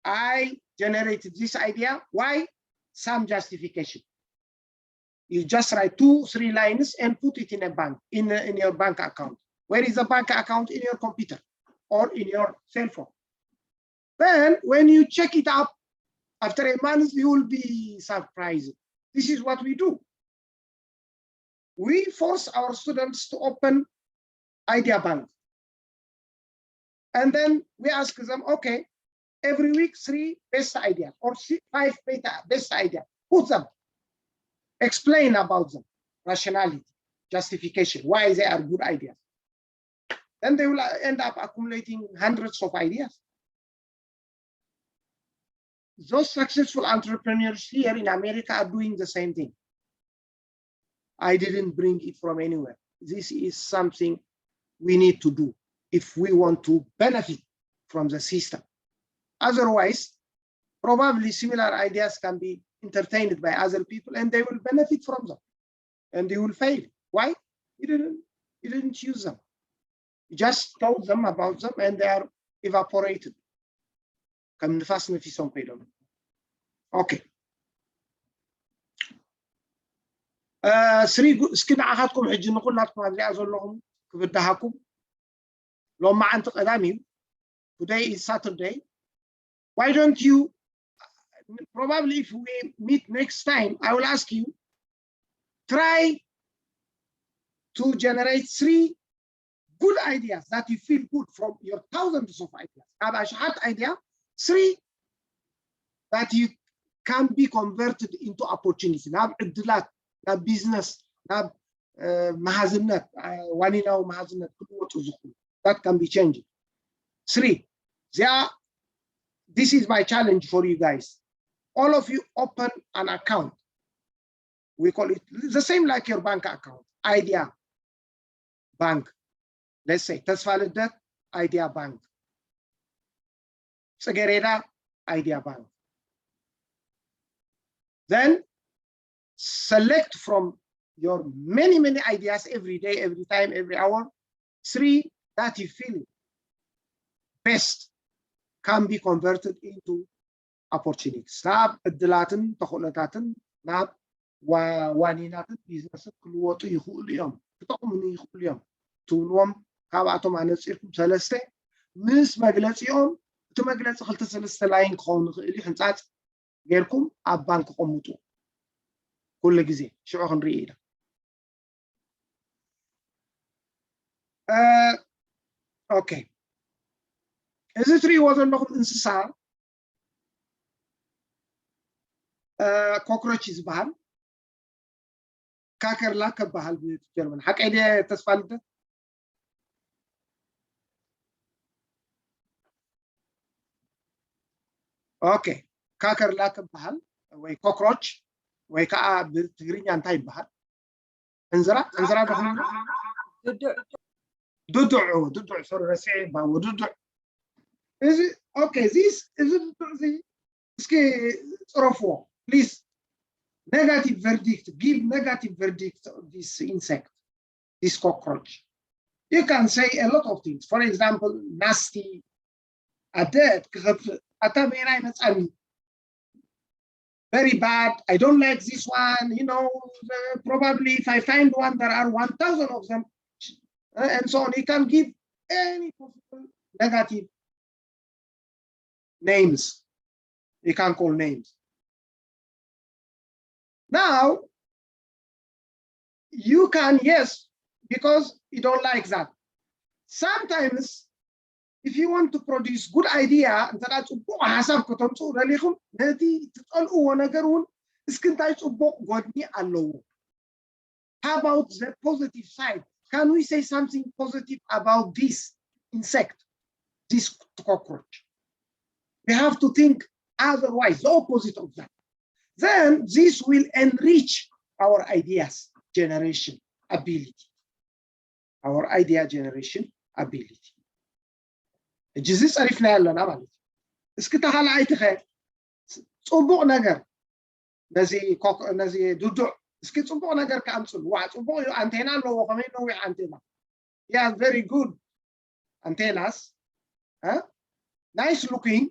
I generated this idea. Why? Some justification. You just write 2-3 lines and put it in a bank, in your bank account. Where is the bank account? In your computer or in your cell phone. Then when you check it up, after a month, you will be surprised. This is what we do. We force our students to open idea bank. And then we ask them, okay, every week 3 best ideas or 5 best ideas. Put them. Explain about them. Rationality, justification, why they are good ideas. Then they will end up accumulating hundreds of ideas. Those successful entrepreneurs here in America are doing the same thing. I didn't bring it from anywhere. This is something we need to do if we want to benefit from the system. Otherwise, probably similar ideas can be entertained by other people and they will benefit from them and they will fail. Why? You didn't use them. You just told them about them and they are evaporated. Okay. سكن عهدكم حج نقول لكم هذه أزولهم كبدهاكم لو ما أنت قدامي today is Saturday. Why don't you probably if we meet next time I will ask you try to generate 3 good ideas that you feel good from your thousands of ideas. Have a idea 3 that you can be converted into opportunity. Now, now business, now mahazinat, wanina mahazinat, that can be changed. 3. This is my challenge for you guys. All of you open an account. We call it the same like your bank account. Idea Bank. Let's say that's valid that Idea Bank. Sagareda Idea Bank. Then select from your many ideas every day, every time, every hour, 3 that you feel best can be converted into opportunities. Nab adlaten, takhulataten, nab waninaten business kulwatu يخول اليوم. تطقمني يخول اليوم. تولوم كابعتهم عن نسيركم 3 مس مجلس يوم. تمجلس خلت 3 لاين كون اللي حنتات غيركم أبانك قمتو. كل جزء شو خنري إذا. Okay. إذا 3 وزن لهم إنسان. cockroaches بحال. كاكر لا كبحال بالجرمن. حق إيدي تسفل ده. Okay. كاكر لا كبحال. وي cockroach. وي كا بالتجرين ينتهي بحال. انزرا دخل. دودع صار رسعي باو دودع. Is it okay? This is it. Please, negative verdict. Give negative verdict on this insect, this cockroach. You can say a lot of things. For example, nasty, أدت كخف أتابعنا نسأل very bad. I don't like this one. You know, probably if I find one, there are 1,000 of them, and so on. You can give any possible negative names. You can call names. Now, you can, yes, because you don't like that. Sometimes, if you want to produce good idea, how about the positive side? Can we say something positive about this insect, this cockroach? We have to think otherwise, the opposite of that. Then this will enrich our ideas generation ability. Our idea generation ability. الجزء عرفنا له نعمل. اسكت حال عيتها. صبوع نجر. نزي دودو. اسكت صبوع نجر كأمثل. واحد صبوع أنتنا له وكمان نوع أنتنا. Yeah, very good antennas. Huh? Nice looking.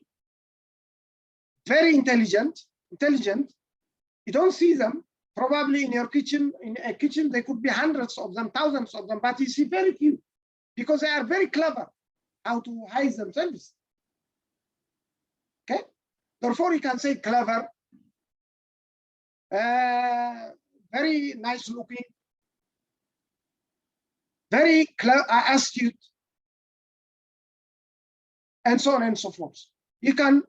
Very intelligent. You don't see them. Probably in your kitchen, in a kitchen, there could be hundreds of them, thousands of them, but you see very few because they are very clever how to hide themselves. Okay, therefore you can say clever, very nice looking, very astute, and so on and so forth. You can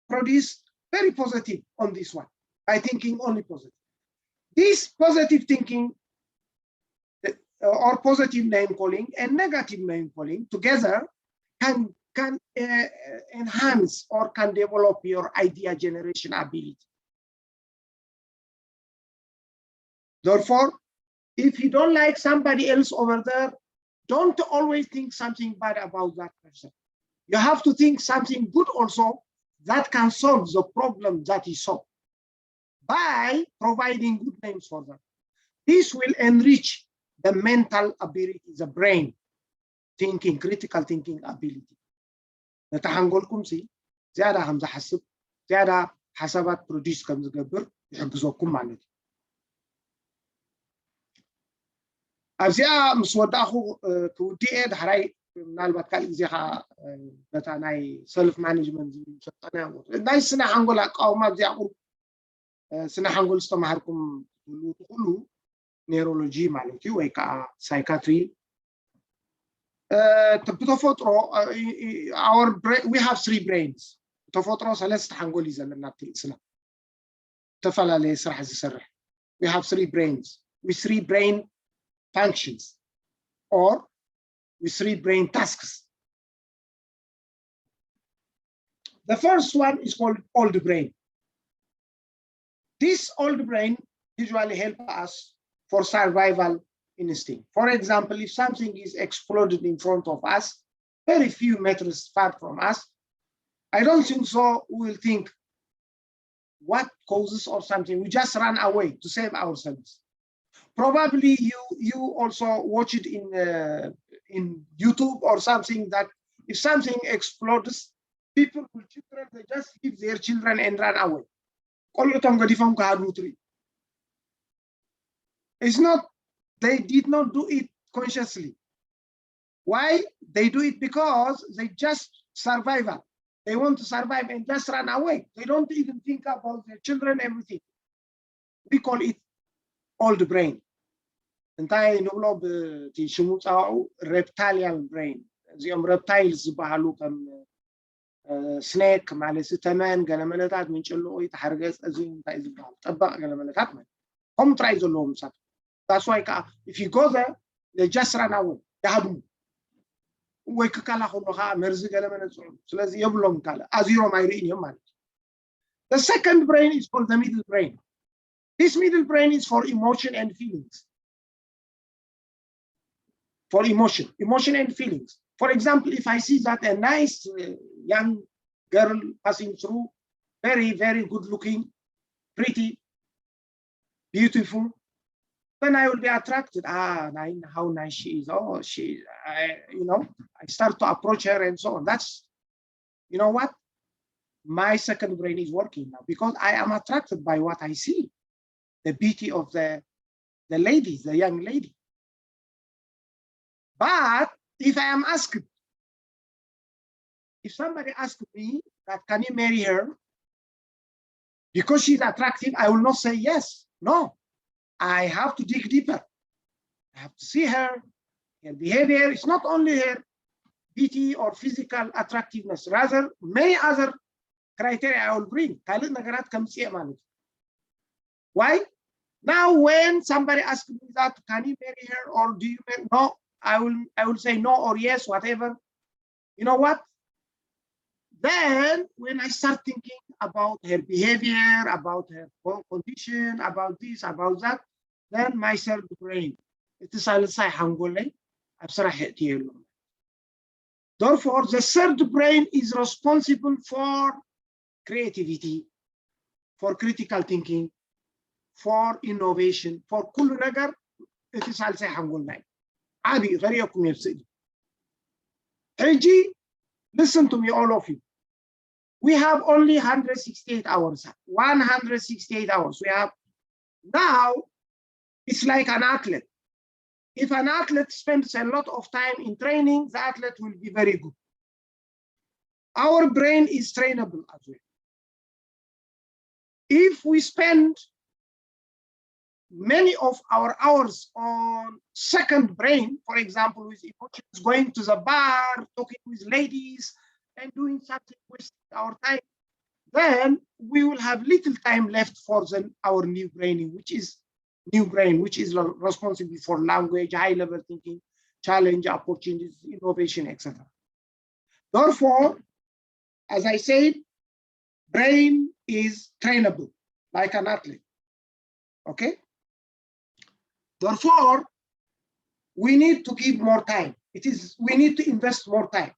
produce very positive on this one by thinking only positive. This positive thinking or positive name calling and negative name calling together can enhance or can develop your idea generation ability. Therefore, if you don't like somebody else over there, don't always think something bad about that person. You have to think something good also that can solve the problem that he solved by providing good names for them. This will enrich the mental ability, the brain thinking, critical thinking ability. نتحنقولكم سي زيادة همزة حسب زيادة حسابات بروديس كم زجبر يحجزوكم معناتي. أزياء مسودة أخو كودي إد حراي من البكال زيها بتاعنا سيلف مانجمنت سطنا ناي سنة حنقولك أو ما زيها سنة حنقول استمهاركم كله نيرولوجي معناتي ويكا سايكاتري. Our brain, we have 3 brains. We have 3 brains with 3 brain functions or with 3 brain tasks. The first one is called old brain. This old brain usually helps us for survival instinct. For example, if something is exploded in front of us, very few meters far from us, I don't think so we will think what causes or something. We just run away to save ourselves. Probably you also watch it in YouTube or something that if something explodes, people with children, they just leave their children and run away. It's not, they did not do it consciously. Why? They do it because they just survival. They want to survive and just run away. They don't even think about their children, everything. We call it old brain. Entire develop reptilian brain. The reptiles snake, مالس تمن جلملتات من شلو يتحرقس أزين تايزبال طبق جلملتات من هم ترايزوا لهم سات. That's why if you go there, they just run away. يهدم. ويككلا خلوها مرز جلملت سعود. سلازي يبلون كلا أزيرو ما يرين يوم. The second brain is called the middle brain. This middle brain is for emotion and feelings. For emotion and feelings. For example, if I see that a nice young girl passing through, very, very good looking, pretty, beautiful, then I will be attracted. How nice she is. Oh, I start to approach her and so on. That's you know what? My second brain is working now because I am attracted by what I see, the beauty of the ladies, the young lady. But if I am asked, if somebody asked me that, can you marry her because she's attractive, I will not say yes. No, I have to dig deeper. I have to see her behavior. It's not only her beauty or physical attractiveness, rather many other criteria I will bring. Why? Now, when somebody asks me that, can you marry her or do you marry? No, I will say no or yes, whatever. You know what? Then when I start thinking about her behavior, about her condition, about this, about that, then my third brain, it is therefore, the third brain is responsible for creativity, for critical thinking, for innovation, for كل نجر اتصال زي حنقول معي. عادي غيركم يفسد. Heiji, listen to me, all of you. We have only 168 hours. 168 hours. We have now. It's like an athlete. If an athlete spends a lot of time in training, the athlete will be very good. Our brain is trainable as well. If we spend many of our hours on second brain, for example, with emotions, going to the bar, talking with ladies, and doing something wasting our time, then we will have little time left for our new brain, which is responsible for language, high-level thinking, challenge, opportunities, innovation, etc. Therefore, as I said, brain is trainable, like an athlete. Okay? Therefore, we need to give more time. We need to invest more time.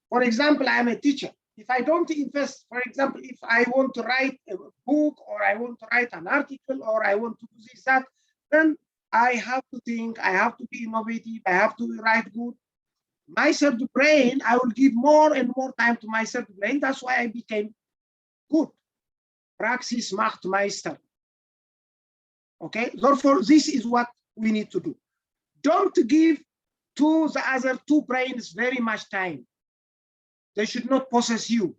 For example, I am a teacher. If I don't invest, for example, if I want to write a book or I want to write an article or I want to do this, that, then I have to think, I have to be innovative, I have to write good. My third brain, I will give more and more time to my third brain. That's why I became good. Praxis macht Meister. Okay, therefore, this is what we need to do. Don't give to the other two brains very much time. They should not possess you.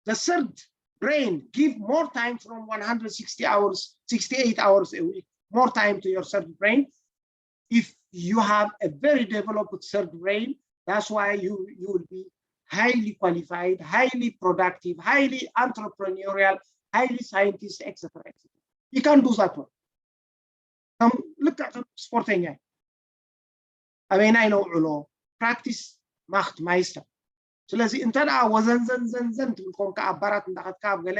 The third brain, give more time from 160 hours, 68 hours a week, more time to your third brain. If you have a very developed third brain, that's why you will be highly qualified, highly productive, highly entrepreneurial, highly scientist, etc. You can do that one. Look at the sporting. I mean, I know practice macht Meister. ስለዚህ እንተና ወዘንዘን ትልኮንካ አባራት እንዳኸትካ ገለ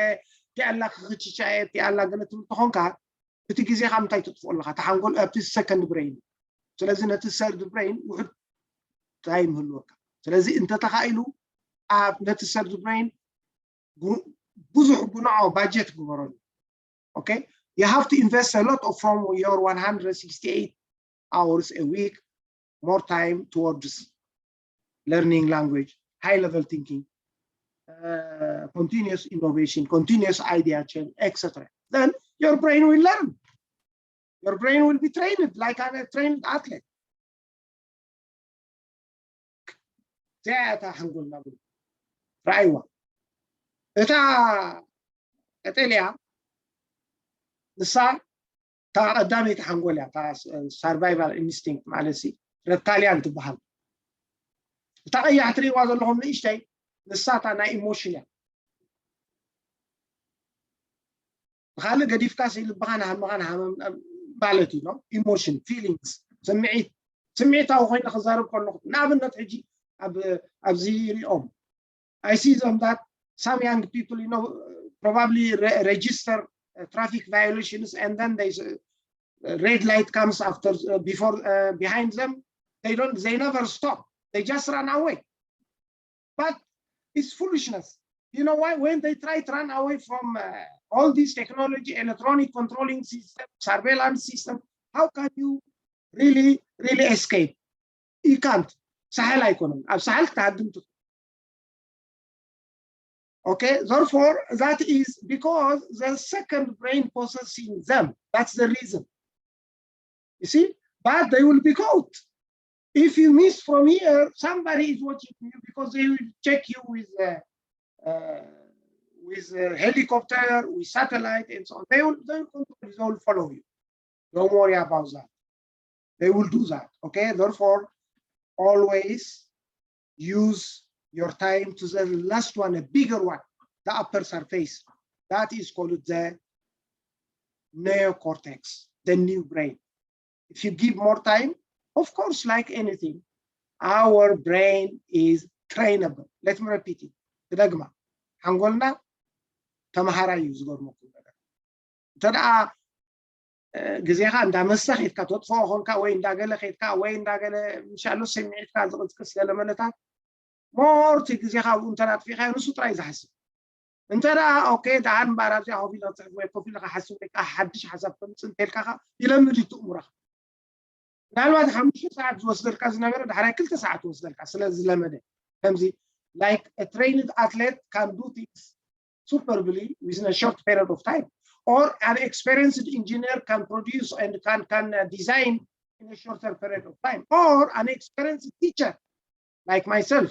ያላ ክችቻየት ያላ ገለ ትልኮንካ እቲ ግዜኻ ምታይ ትጥፍኦልካ ተሓንጎል ኣብቲ ሰከንድ ብሬን ስለዚህ ነቲ ሰርድ ብሬን ውሕድ ታይም ህልወካ ስለዚህ እንተ ተኻኢሉ ኣብ ነቲ ሰርድ ብሬን ብዙሕ ጉንዖ ባጀት ግበረሉ okay you have to invest a lot from your 168 hours a week more time towards learning language, high-level thinking, continuous innovation, continuous idea change, etc. Then your brain will learn. Your brain will be trained like a trained athlete. Raiwa. Eta etelia. Nsa ta adami ta hangolia ta survival instinct malesi. Reptilian tibahal. تغير تري واضح لهم إيشتي للساطع إيموشنال خالق قد يفكاس اللي بغانا بالتي نو إيموشن فيلينجز سمعت أو خينا خزارب كل نقطة نابن نتحجي أب زيري I see them that some young people probably register traffic violations and then there's a red light comes after behind them they never stop. They just run away. But it's foolishness. You know why? When they try to run away from all this technology, electronic controlling system, surveillance system, how can you really escape? You can't. Sahel economy. Sahel Okay, therefore, that is because the second brain processing them. That's the reason. You see, but they will be caught. If you miss from here, somebody is watching you because they will check you with a helicopter, with satellite, and so on. They will follow you. Don't worry about that. They will do that. Okay, therefore, always use your time to the last one, a bigger one, the upper surface. That is called the neocortex, the new brain. If you give more time, of course, like anything, our brain is trainable. Let me repeat it. تدقمة حنقولنا تمهارا يزغر مكونا تدعى جزيها عند مسخ يتكتوت فوقهم كوين داقل خيت كوين داقل إن شاء الله سمعت كذا كسر لما نتاك مورت جزيها وانترات في خير نسوت رايز حسب انت را اوكي تعال بارات يا هوبي لا تسوي كوفي لك حسب لك حدش حسب فنسن تلك يلمد تؤمرك نالواد 5 ساعات توصل كاز نمر دحرا كل ساعات توصل كاز سلاز لمده فهمتي like a trained athlete can do things superbly within a short period of time, or an experienced engineer can produce and can design in a shorter period of time, or an experienced teacher like myself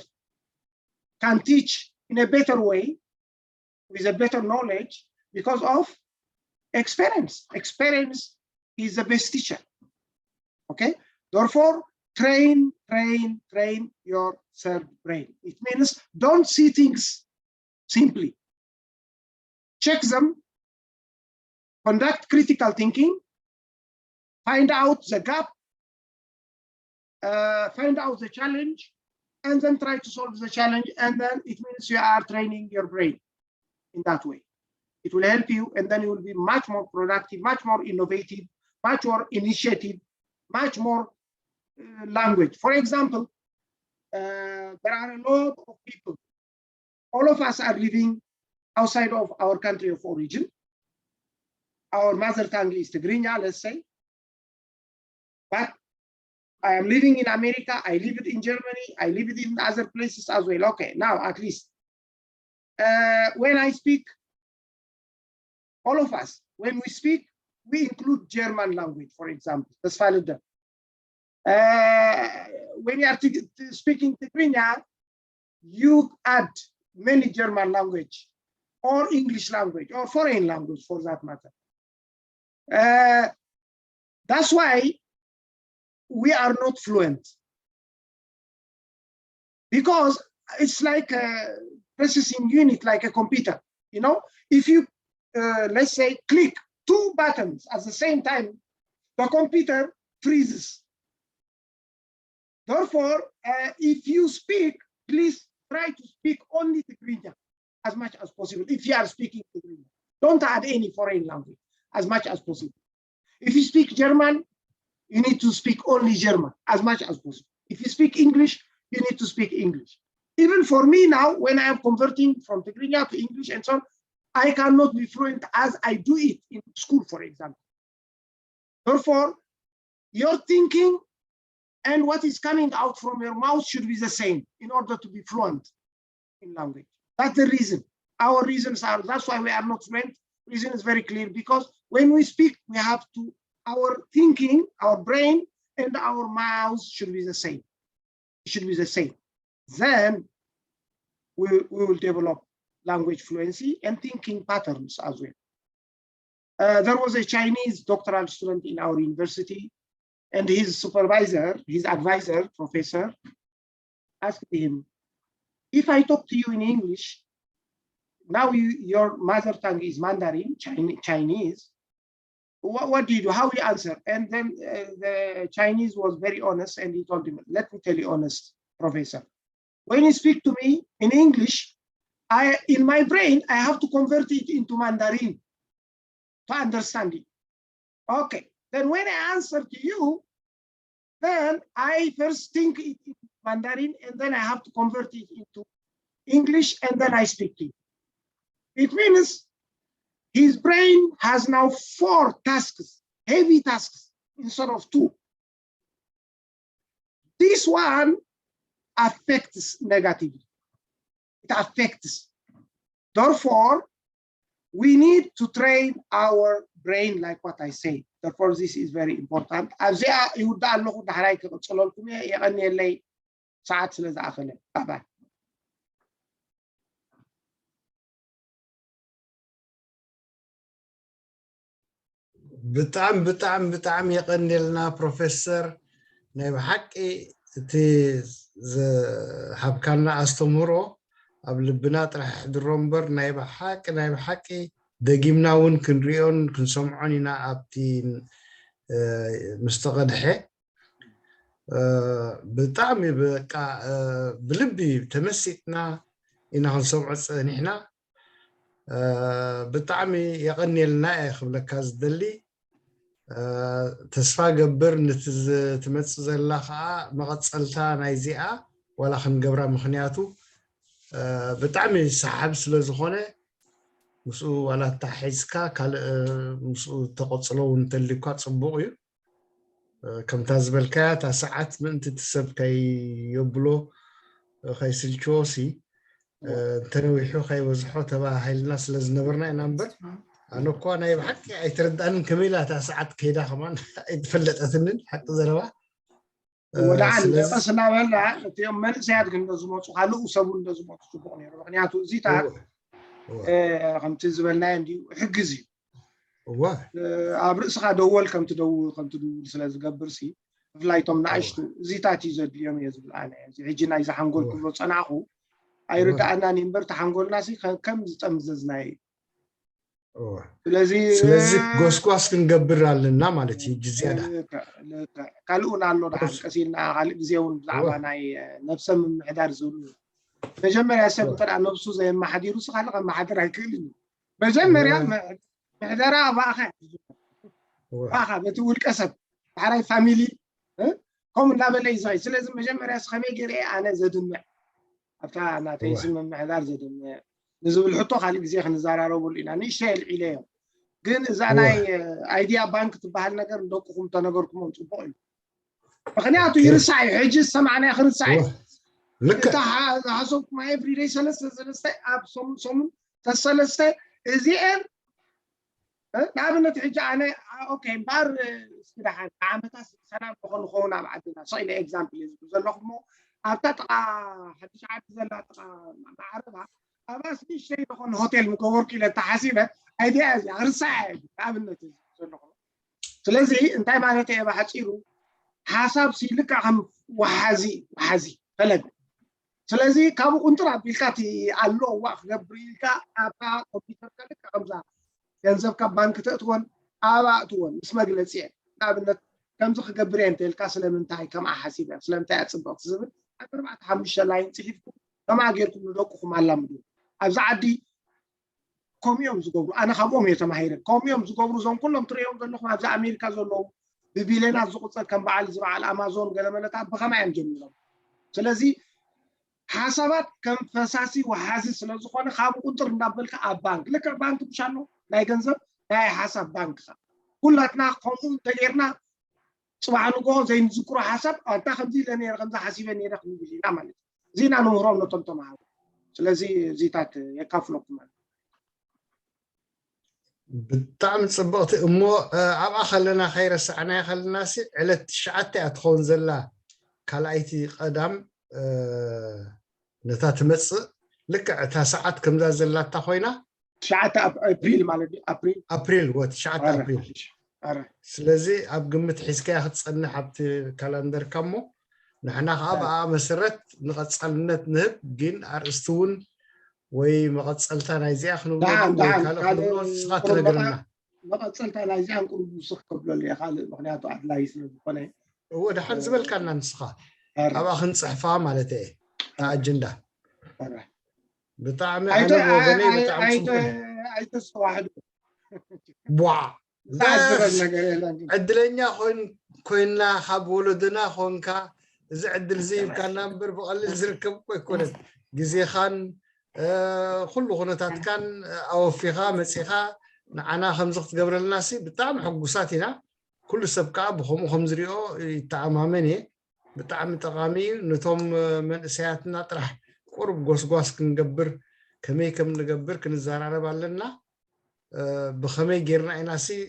can teach in a better way with a better knowledge because of experience. Experience is the best teacher. Okay, therefore train your third brain. It means don't see things simply. Check them, conduct critical thinking, find out the gap, find out the challenge, and then try to solve the challenge. And then it means you are training your brain in that way. It will help you, and then you will be much more productive, much more innovative, much more initiative, much more language. For example, there are a lot of people. All of us are living outside of our country of origin. Our mother tongue is Tigrinya, let's say. But I am living in America, I live in Germany, I live in other places as well. Okay, now at least. When I speak, all of us, when we speak, we include German language, for example. That's valid. When you are speaking Tigrinya, you add many German language or English language or foreign language for that matter. That's why we are not fluent, because it's like a processing unit, like a computer. You know, if you let's say click 2 buttons at the same time, the computer freezes. Therefore, if you speak, please try to speak only Tigrinya as much as possible. If you are speaking Tigrinya, don't add any foreign language as much as possible. If you speak German, you need to speak only German as much as possible. If you speak English, you need to speak English. Even for me now, when I am converting from Tigrinya to English and so on, I cannot be fluent as I do it in school, for example. Therefore, your thinking and what is coming out from your mouth should be the same in order to be fluent in language. That's the reason. Our reasons are, that's why we are not fluent. Reason is very clear, because when we speak, we have to, our thinking, our brain, and our mouths should be the same. It should be the same. Then we will develop language fluency and thinking patterns as well. There was a Chinese doctoral student in our university, and his supervisor, his advisor, professor, asked him, if I talk to you in English, now your mother tongue is Mandarin, Chinese, what do you do? How do you answer? And then the Chinese was very honest, and he told him, let me tell you honest, professor. When you speak to me in English, in my brain, I have to convert it into Mandarin to understand it. Okay. Then when I answer to you, then I first think it in Mandarin, and then I have to convert it into English, and then I speak to you. It means his brain has now 4 tasks, heavy tasks, instead of 2. This one affects negatively. It affects. Therefore, we need to train our brain like what I say. Therefore, this is very important. أزيا يودع الله دحراي كتصللكم يغني لي ساعات سلازا أخلي. Bye. بتعم يقني لنا بروفيسور نايب حقي تي حبكنا استمرو قبل بنات رح درمبر نايب حقي دقيمنا ون كنريون كنسمعونينا ابتين مستقدحه بتعم بقى بلبي تمسكنا إن هنسمع نحنا بتعم يقني لنا قبل كاز دلي تسفا قبر تمس زلا خا مقصلتا نايزيا ولا خنقبرا مخنياتو بتعمي سحب سلازخونه مسو ولا تحيزكا كال مسو تقصلو نتليكا صبوقيو كم تازبلكا تا ساعات من تتسب كي يبلو خي سلچوسي تنويحو خي وزحو تبا هاي الناس لازنبرنا نمبر أنا كوانا يبحكي يترد أن كميلة ساعات كيدا كمان يتفلت أثنين حتى زروا ودعان بس أنا ولا يوم ما نسيت كنا زموت وحلو وسوون زموت شوفوني يعني هاتو زيتات كم تزبلنا عندي حجزي عبر سقى دول كم تدول سلاز قبرسي فلايتهم نعيشتو زيتاتي زد اليوم يزبل أنا يعني عجينا إذا حنقول كل صنعه أيرد أنا نمبر تحنقول ناسي كم زتمززناي ስለዚህ ጎስጓስ ክንገብር ኣለና ማለት እዩ ግዜዳ ካልኡን ኣሎ ዳሓን ቀሲልና ካልእ ግዜውን ብዛዕባ ናይ ነብሰ ምምሕዳር ዝብሉ መጀመርያ ሰብ እንተዳ ነብሱ ዘየመሓዲሩ ስኻልቕ መሓደር ኣይክእልን መጀመርያ ምሕደራ ባእኻ በቲ ውልቀ ሰብ ባሕራይ ፋሚሊ ከምኡ እንዳበለ እዩ ዝኸይ ስለዚ መጀመርያ ከመይ ገይረ ኣነ ዘድምዕ ኣብታ ናተይ ስም ምምሕዳር ዘድምዕ نزول حطوا خالي زي خنزارة ربول إنا نيشيل إليه جن زاناي أيديا بانك تبهال نجار ندوكم تنجاركم ونطبقين فخنياتو يرسعي حجز سمعنا آخر الساعة لك حسب ما every day سلسة أب صم تسلسة زين نعم نتحج أنا أوكي بار استراحة عامة سلام بخون خونا بعدنا صايل example يزول لخمو أبتقى حدش عارف زلا ما أعرفها أباس مش شيء بخون هوتيل مكورك إلى تحاسيبه هيدي أزي غرساعد قابلنا سلازي انتاي معناته يبا حتشيرو حساب سيلك عم وحازي فلد سلازي كابو كنترا بيلكاتي علو واخ قبريلكا أبا كمبيوتر كالك أمزا ينزب كبانك تأتون أبا أتون اسمه قلتسيه قابلنا كم زخ قبرين تلكا سلام انتاي كم أحاسيبه سلام تاعت سبق تزبط أكبر تحمش لاين تحيفكم كما غيركم ندوكم على مدو أبزعدي كم يوم زقبرو أنا خبوم يتمهير كم يوم زقبرو زون كلهم تريهم ذلهم أبزع أمريكا زلوا ببيلنا زقصة كم بعد زرع على أمازون قال ما نتعب بخم عين جميلة سلازي حسابات كم فساسي وحاسس لزقنا خابو كنتر نقبلك أبانك لك البانك بشانو لا يجنزب لا حساب بانك كلنا قوم تغيرنا صباح نقول زي نذكر حساب أنت خمسي لني خمسة حسيبني رقم بيجي نعمل زين أنا مهرم نطنطم معه سلازي زيتات يكافلكم بتعمل صبغت أمو عبا خلنا خير السعنة خلنا سي علت شعتي أتخون زلا كالايتي قدام نتات مص لك عتا ساعات كم ذا زلا تخوينا شعت أبريل مالدي أبريل وات شعت أبريل سلازي أب قمت حسكي أخذ صنع حبت كالندر كمو نحنا خابا مسرت نقصلنت نهب جين أرستون وي مقصلتا نايزي أخنو كالو سقط نقرنا مقصلتا نايزي أنقول بوسخ قبل اللي خالد مخنياتو عد لا يسنو بقني هو دحن زبل كان نسخة أبا خن صحفا مالتي تا أجندة بطعمي أنا وبني بطعم عيت واحد بوا عدلنا كوينا خاب ولدنا خونكا إذا عدل زي كان نمبر بقلل زركب كويكونت جزي خان كله خناتات كان أو فيها مسيحة أنا خمسة قبل الناس بتعم حقوساتنا كل سبكة بخم خمزريو يتعاملني بتعم تقامي نتوم من سياتنا طرح قرب قوس كنقبر كمي كم نقبر كنزارب علينا بخمي جيرنا إناسي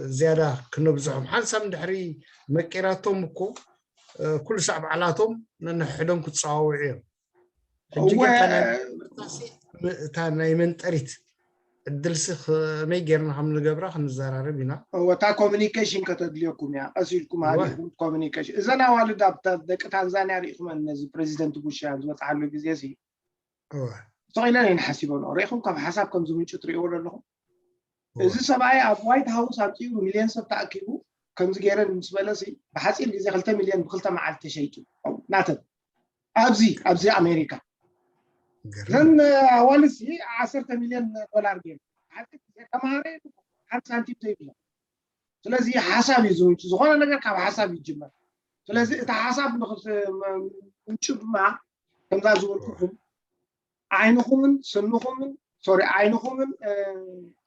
زيادة كنبزهم حنسام دحري مكيراتهم كو كل شعب علاتهم لأن حدهم كتصاوعين هو تانا يمن تريت الدلسخ ما جيرنا هم نقبره خنزارب بينا هو تا كوميونيكيشن كتدليكم يا أسيلكم هذه كوميونيكيشن إذا أنا والد أبتدك تنزانيا ريخم الناس بريزيدنت بوش يعني وتعلق جزيسي صغيرين ينحسبون ريخم كم حسابكم زمين تريور لهم إذا سبعي أب وايت هاوس هاتيو مليون سبتأكيبو كم زجيرا بالنسبة لسي بحسب إذا خلت مليون بخلت مع التشيتو أو ناتن أبزي أمريكا لأن والسي 10 مليون دولار جيم حتى كمارين حتى سنتيم تيبلا سلازي حساب يزوج زغانا نجار كاب حساب يجمع سلازي تحساب نخص نشوف مع كم ذا زوجكم عينكم سنكم سوري عينكم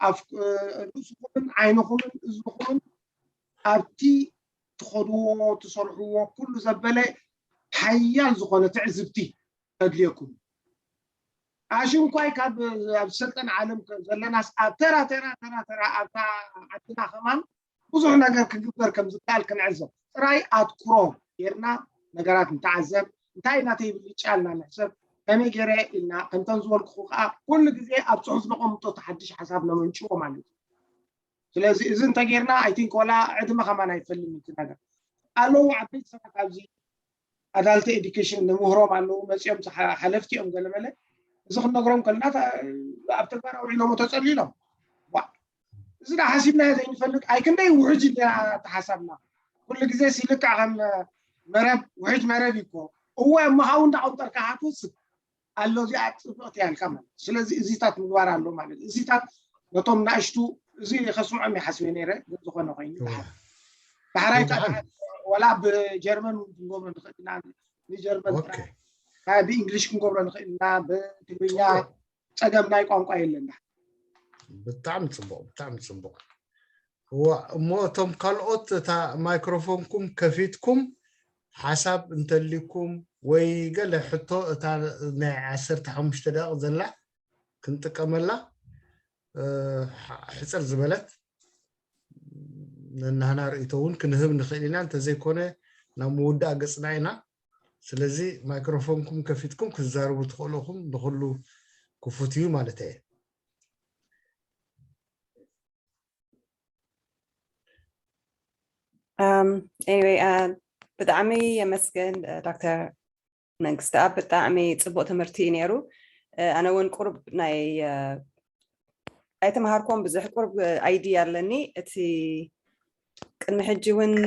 رؤوسكم عينكم إذنكم أبتي تخدوا تصرحوا كل زبالة حيال زغانا تعزبتي تدليكم عشان كوي كاب سلطان عالم زلنا ناس ترى أبتا عندنا كمان وزح نجار كجبر كم زتال كنعزب راي أذكره يرنا نجارات نتعذب نتاي نتي بيتشالنا نحسب كم يجري إلنا كم تنزل خوخة كل جزء أبصوص نقوم تتحدش حسابنا من شو مالي لازم إذا تغيرنا I think ولا عدم كمان هيفلم نتناجر ألو عبيد سنة كابزي adult education نمهرم عنه مسيم حلفتي أم قال ملك إذا خلنا نقرأ كلنا أبتكر أو علم متسللهم إذا حسبنا هذا ينفلك أي كنا يوجد تحسبنا كل جزء سلك عن مرب وحج مرب يكون هو ما هو عنده أوتر كهاتوس الذي أتصفت يعني كمان سلزي زيتات من وراء له مالك زيتات نتوم نعشتو زي خصم عمي حسبيني رأي دخلنا قاين بحرايك ولا بجرمن نقوم نخدنا بجرمن هذا إنجليش نقوم نخدنا بتبيا أجمع نايقام قايل لنا بتعمل صبغ هو موتم قلقت تا مايكروفونكم كفيتكم حسب انت لكم ويقال حتى تا 15 دقيقة زلا كنت كملا حصل زبلت لأن هنا رأيتون كنهم نخيلنا أنت زي كونه نمودا قصناينا سلزي مايكروفونكم كفيتكم كزاروا تدخلوكم دخلوا كفوتيو مالتين anyway بدعمي يمسكن دكتور Mengsteab بدعمي تصبغ تمرتي نيرو أنا وين قرب ناي أيتم هاركم بزح قرب أيديا لني أتي كن حجون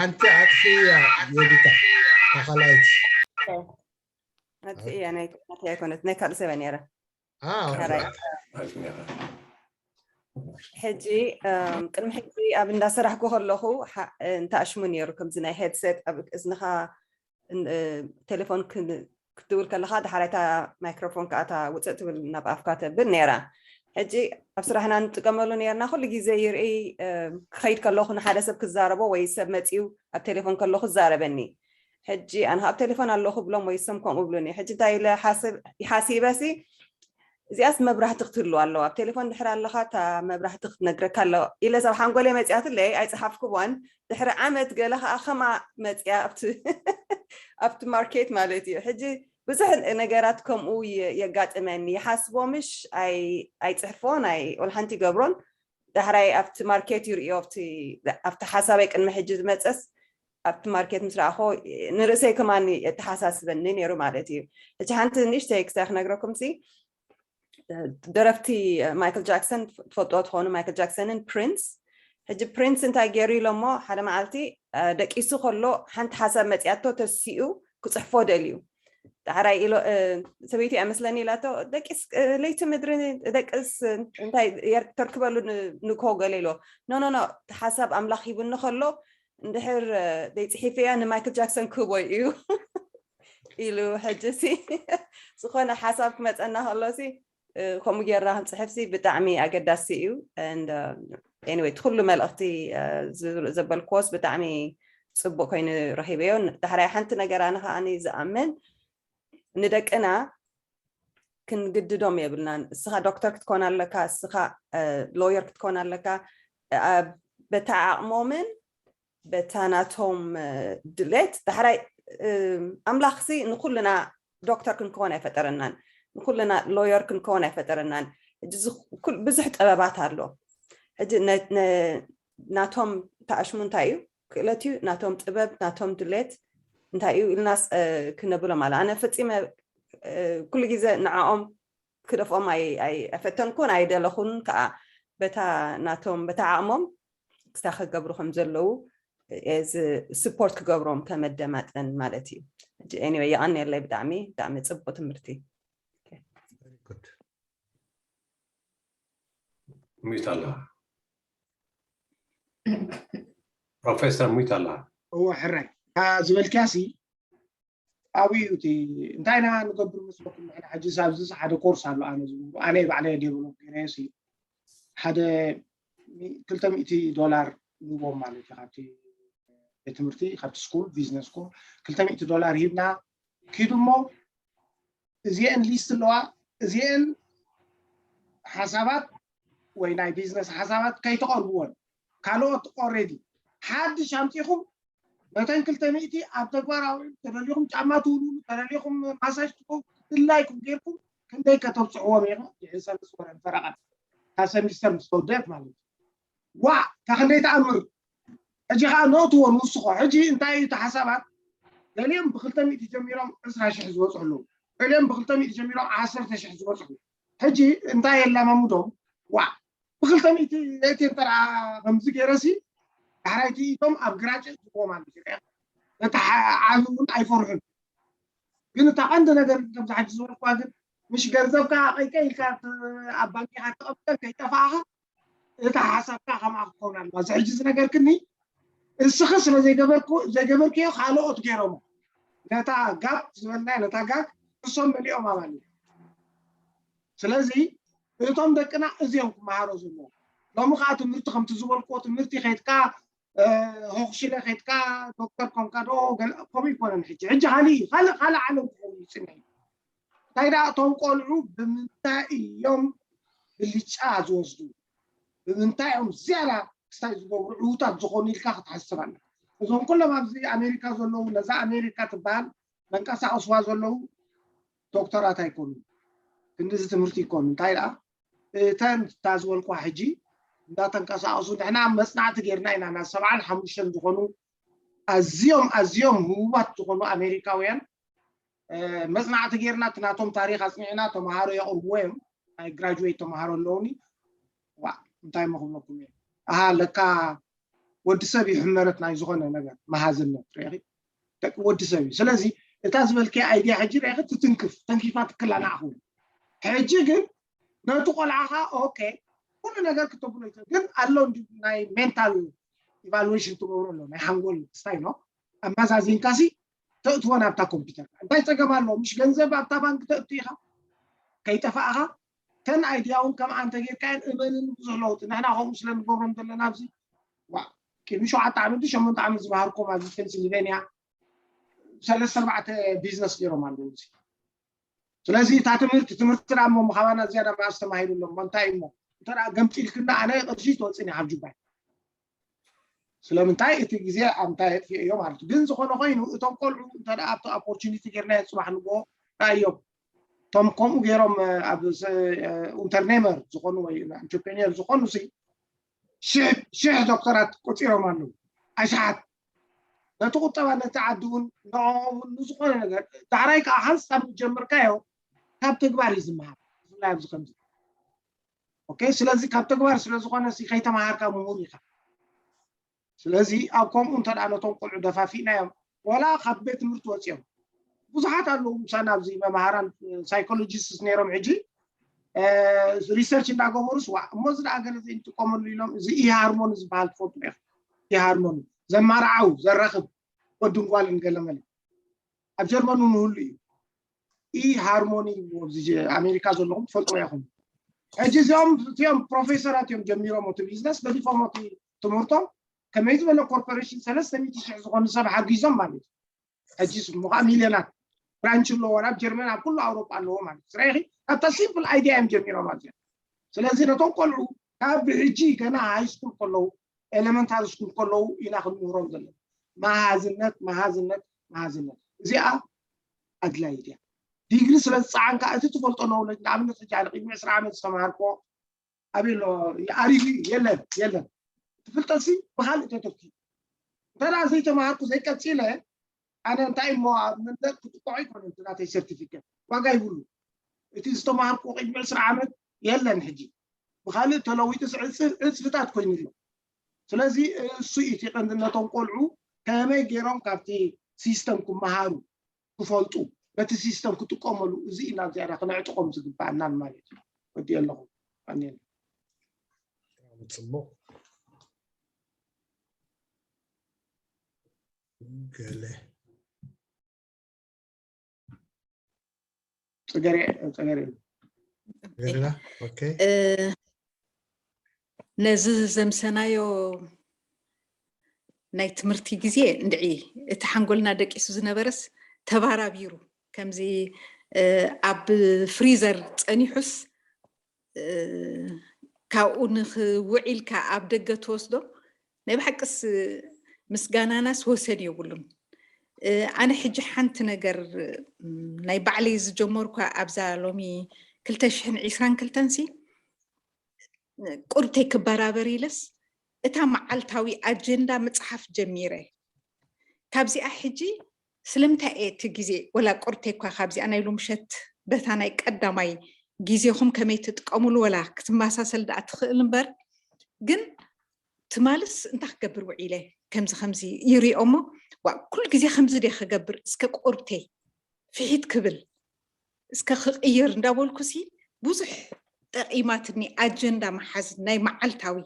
أنت أكفي يديك تخليت أتي يعني كنت نكال سبنيرة حجي كلام حجي أبن داسر حكوا خلوه أنت أشمون يركم زنا هيدسيت أبك إذنها تلفون كدول كل هذا حالته ميكروفون كأتا وتقول نبأ أفكاره بالنيرة حجي بصراحة أنا نتكملوا نيرنا كل جزير إيه خير كلوه نحدث بكزاربه ويسب متيو التلفون كلوه زاربني حجي أنا هاب تلفون اللوه بلون ويسمكم قبلني حجي تايله حاسبسي زي أسمى براح تقتلوا الله التليفون دحر الله خاطر ما براح نقرأ الله إلا سبحان الله قولي متيات اللي أي صحافك وان دحر عمت قالها أخما متيا أبت ماركت مالتي حجي بزح نجاراتكم أو يقات أماني يحاسبوا مش أي تحفون أي والحنتي قبرون دحر أي أبت ماركت يريو أبت حسابك إن محجز متأس أبت ماركت مسرع هو نرسي كمان يتحساس بنين يرو مالتي حجي حنت نيشتك ساخ نقرأكم سي درفتي مايكل جاكسون فوتوات هون مايكل جاكسون برينس هجي برينس انت جيري لما حدا معلتي دقيسو خلو حنت حسب متياتو تسيو كصحفو دليو تعري إلو سبيتي أمثلني لاتو دقيس ليت مدري دقيس انت تركبلو نكو قليلو نو حسب أملاخي بنخلو ندحر ديتحي فيها أن مايكل جاكسون كوبوي إيو إلو حجسي سخونا حسب متأنا هلوسي كم جرّاهم صحفسي بتعمي أقداسيو and anyway تخلوا ملأختي زبال كوس بتعمي صبو كين رهيبيون دحري حنت نجار أنا خاني زأمن ندك أنا كن جد دوم يبلنا سخا دكتور تكون على لك سخا لوير تكون على لك بتاع مؤمن بتاناتهم دلت دحري أملاخسي نقول لنا دكتور كنكون فترنان نقول لنا لوير كنكون فترنان كل بزحت أبابات هارلو ناتهم تأشمون تايو كلاتيو ناتهم تباب ناتهم دلت نتايو الناس كنا بلا مالا أنا فتيمة كل جزء نعم كده فهم أي أفتن كون أي دلخون كا بتا ناتهم بتا عمم استخدم قبرهم زلوا as support كقبرهم كمدمات أن مالتي anyway يعني اللي بدعمي دعمي تثبت مرتي. Very good. ميتالا بروفيسور ميتالا هو حرك زبل كاسي أبيوتي انتينا نقبل مسبقنا إحنا حاجة سابز حدا كورس على أنا زبون أنا بعدين ديفلوب كناسي حدا $300 نبغى مالك خاطي تمرتي خاطي سكول بيزنس سكول $300 هيبنا كيدو مو زين ليست اللوا زين حسابات ويناي بيزنس حسابات كي تقربون كالوت already حد شامتيهم لكن $300 أبتكبر ترى جامعة تقولون ترى مساج تقول لايكم غيركم كم ده كتب صعوبة ميغا يحصل صورة فرقة هذا مستر مستودف مالي وا تخليت أمر أجي خانوت ونصخ أجي أنتي تحسبات اليوم بخلتني تجميرهم 10 شهر وصلوا اليوم بخلتني تجميرهم 10 شهر وصلوا أجي أنتي إلا ما مدهم وا بخلتني ترى خمسة كراسي حريتي توم أبغراج تقوم عندك نتعاملون أيفورهم كنا تعندنا كم حاجة زور قادر مش جرزوا كأي كات أبانك حتى أبدا كي تفاها نتحاسب كهم أكون ما زعجزنا كركني الشخص اللي زي قبل كيو خالو أتجرم نتا جاب زماننا نتا جاب تصم مليون مالي سلازي يتوم دكنا أزيهم مهارزونه لو مخاطب مرتخم تزول قوت مرتي خيتكا هوخشيلا خيتكا دكتور كونكادو قومي كون حجي حالي خلا على سنين تايدا توم قولوا بمنتاي يوم اللي تشاز وزدو بمنتايهم زيارة استايزو روتا زخوني الكاخ تحسبنا إذن كل ما بزي أمريكا زلو نزا أمريكا تبان منكاسا أصوا زلو دكتورات هيكونوا كندز تمرتي يكون تايدا تان تازول كوا حجي دا تنقصاصو نحنا مصنعت غيرنا انا 7 5 زخونو ازيوم هوات زخونو امريكاويان مصنعت غيرنا تناتهم تاريخ اسمعنا تمهارو يقربوهم اي جراجويت تمهارو لوني وا انتي مخمكم لكا ود سبي حمرتنا زخونه ነገር ማሃዝን ነው ረኺ ወድ ሰቢ ስለዚ እታ ዝበልከ አይዲያ ሕጂ ረኺ ተንኪፋት ክላና አኹ ሕጂ ግን ነቱ ቆልዓኻ ኦኬ كل ነገር كتبوا لك ግን አለው እንዲ ናይ ሜንታል ኢቫሉዌሽን ትገብሩ ነው ናይ ሃንጎል ስታይ ነው አማዛዚን ካሲ ተእትወና ኣብታ ኮምፒውተር እንታይ ፀገም ኣሎ ምሽ ገንዘብ ኣብታ ባንክ ተእትይኻ ከይጠፋእኻ ከን አይዲያውን ከም አንተ ጌርካን እመንን ብዙለውት ንሕና ኸም ስለን ገብሮም ዘለና ኣብዚ ዋ كم شو عطعمل دي شو عامل زباركم على بنسلفانيا 3-4 بيزنس يوم عندهم ስለዚህ ትምህርት ራሞ መሐባና ዚያዳ ማስተማሂሉ ነው ማንታይሞ ተራ ገምጪ ልክና አነ ቅርሺ ተወጽኒ አብጁባይ ስለምንታይ እቲ ግዜ አንታይ የዮም አርቱ ግን ዝኾነ ኮይኑ እቶም ቆልዑ ተራ ኣብቶ ኦፖርቹኒቲ ገርና ጽባሕ ንጎ አዮ ቶም ኮም ገሮም ኣብ ኢንተርኔመር ዝኾኑ ወይ ኢንተርፕረኒየር ዝኾኑ ሲ ሸህ ዶክተራት ቆጽሮም አሉ አሻት ነተቆጠባ ነተዓዱን ነው ንዝኾነ ነገር ዳራይ ካ ሐሳብ ጀምርካዮ ካብ ተግባር ይዝምሃር ላይ ዝኸምዝ ኦኬ ስለዚ ካብ ተግባር ስለዝኾነ ሲ ከይተማሃርካ ምሁር ኢኻ ስለዚ ኣብ ከምኡ እንተዳነቶም ቆልዑ ደፋፊናዮም ወላ ካብ ቤት ትምህርቲ ወፅዮም ብዙሓት ኣለዉ ምሳና ኣብዚ መምሃራን ሳይኮሎጂስት ነይሮም ሕጂ ሪሰርች እንዳገበሩስ ዋ እሞ ዝዳገለ ዘይንጥቀመሉ ኢሎም እዚ ሃርሞኒ ዝበሃል ትፈልጡ ኢኻ ሃርሞኒ ዘማርዓው ዘረኽብ ወድን ጓልን ገለመለ ኣብ ጀርመን ሁሉ እዩ ሃርሞኒ ወብዚ ኣሜሪካ ዘለኹም ትፈልጡ ኢኹም ሕጂ እዚኦም ፕሮፌሰራት እዮም ጀሚሮም እቲ ቢዝነስ በዲፎርማቲ ትምህርቶም كما يزبل كوربوريشن 300 شيء زغون سبع حقيزهم مالك أجيس مليونات برانش اللي ورا جرمانيا كل أوروبا اللي هو مالك صراحة حتى سيمبل أيديا أم جميلة مالك سلازي نتوم كله كاب هجي كنا هاي سكول كله elementary سكول كله يناخذ مهرم ذلك ما هازنت زي أدلى أيديا ديجري سلز عنك أتتفلت أنا ولا نعمل نتجارة قيمة سرعة عمل سماركو أبي له يعرفي يلا تفلتسي بحال تتوكي ترى زي تماركو زي كتيلة أنا أنتي مو من ده كنت قاعد كنت ناتي سيرتيفيكت وجاي يقولوا إتيز تماركو قيمة سرعة عمل يلا نحجي بحال تلوي تسعة فتات كوين له سلازي السوء تقدر نتوقعوا كما يجرون كفتي سيستم كم مهارو كفلتو بس السيستم كنت كملوا زي ناس يعني قناعة تقوم زي بعدنا مالك ودي الله أنين متصبو قاله تجري غيرنا اوكي نزز زمسنايو ናይ ትምህርቲ ግዜ እንድዒ እቲ ሓንጎልና ደቂሱ ዝነበረስ ተባራቢሩ ከምዚ ኣብ ፍሪዘር ፀኒሑስ ካብኡ ንኽውዒልካ ኣብ ደገ ተወስዶ ናይ ብሓቅስ ምስጋናናስ ወሰን የብሉን ኣነ ሕጂ ሓንቲ ነገር ናይ ባዕለይ ዝጀመርኳ ኣብዛ ሎሚ 2022 ሲ ቁርተይ ክበራበር ኢለስ እታ መዓልታዊ ኣጀንዳ መጽሓፍ ጀሚረ ካብዚኣ ሕጂ ስለምንታይ እቲ ግዜ ወላ ቁርተይ እኳ ካብዚኣ ናይ ሎምሸት በታ ናይ ቀዳማይ ግዜኹም ከመይ ትጥቀሙሉ ወላ ክትመሳሰል ዳኣ ትኽእል እምበር ግን ትማልስ እንታይ ክገብር ውዒለ ከምዚ ይሪኦሞ ኩሉ ግዜ ከምዚ ደ ክገብር እስከ ቁርተይ ፍሒት ክብል እስከ ክቕይር እንዳበልኩሲ ብዙሕ ጠቂማትኒ ኣጀንዳ መሓዝ ናይ መዓልታዊ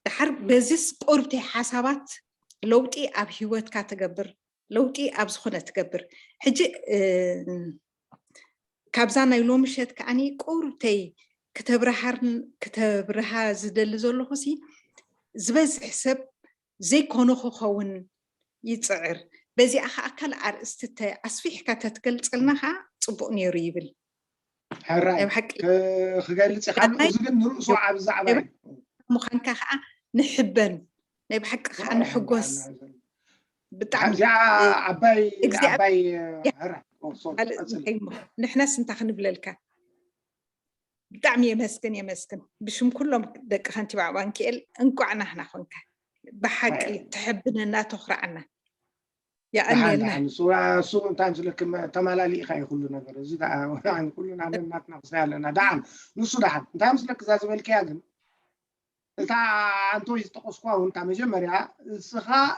دحر بزيس قربتي حسابات لوتي أب هيوتك تجبر لوتي أب زخنة تجبر حجي كابزانا يلوم شت كأني قربتي كتبرها زدل زلو خسي زبز حسب زي كونو خون يتصعر بزي أخا أكل عرستة أسفيح كتتكل تقلناها صبوني ريبل حراي خجالة خام زين نرقصوا على الزعبان مخانكا نحبن نبحق نحقوس بتعب عباي هرا نحنا سنتا خنبللك بتعم يمسكن بشم كلهم دك خنتي بعوانكيل انقعنا احنا خنك بحق تحبنا لا تخرعنا يا اني سو انت لك تمالالي خاي كل نغير زيد يعني كلنا عندنا نقصنا دعم نص دعم انت مسلك زاز بالكياغن انت انتو يستقصوا وانت مجمريا سخا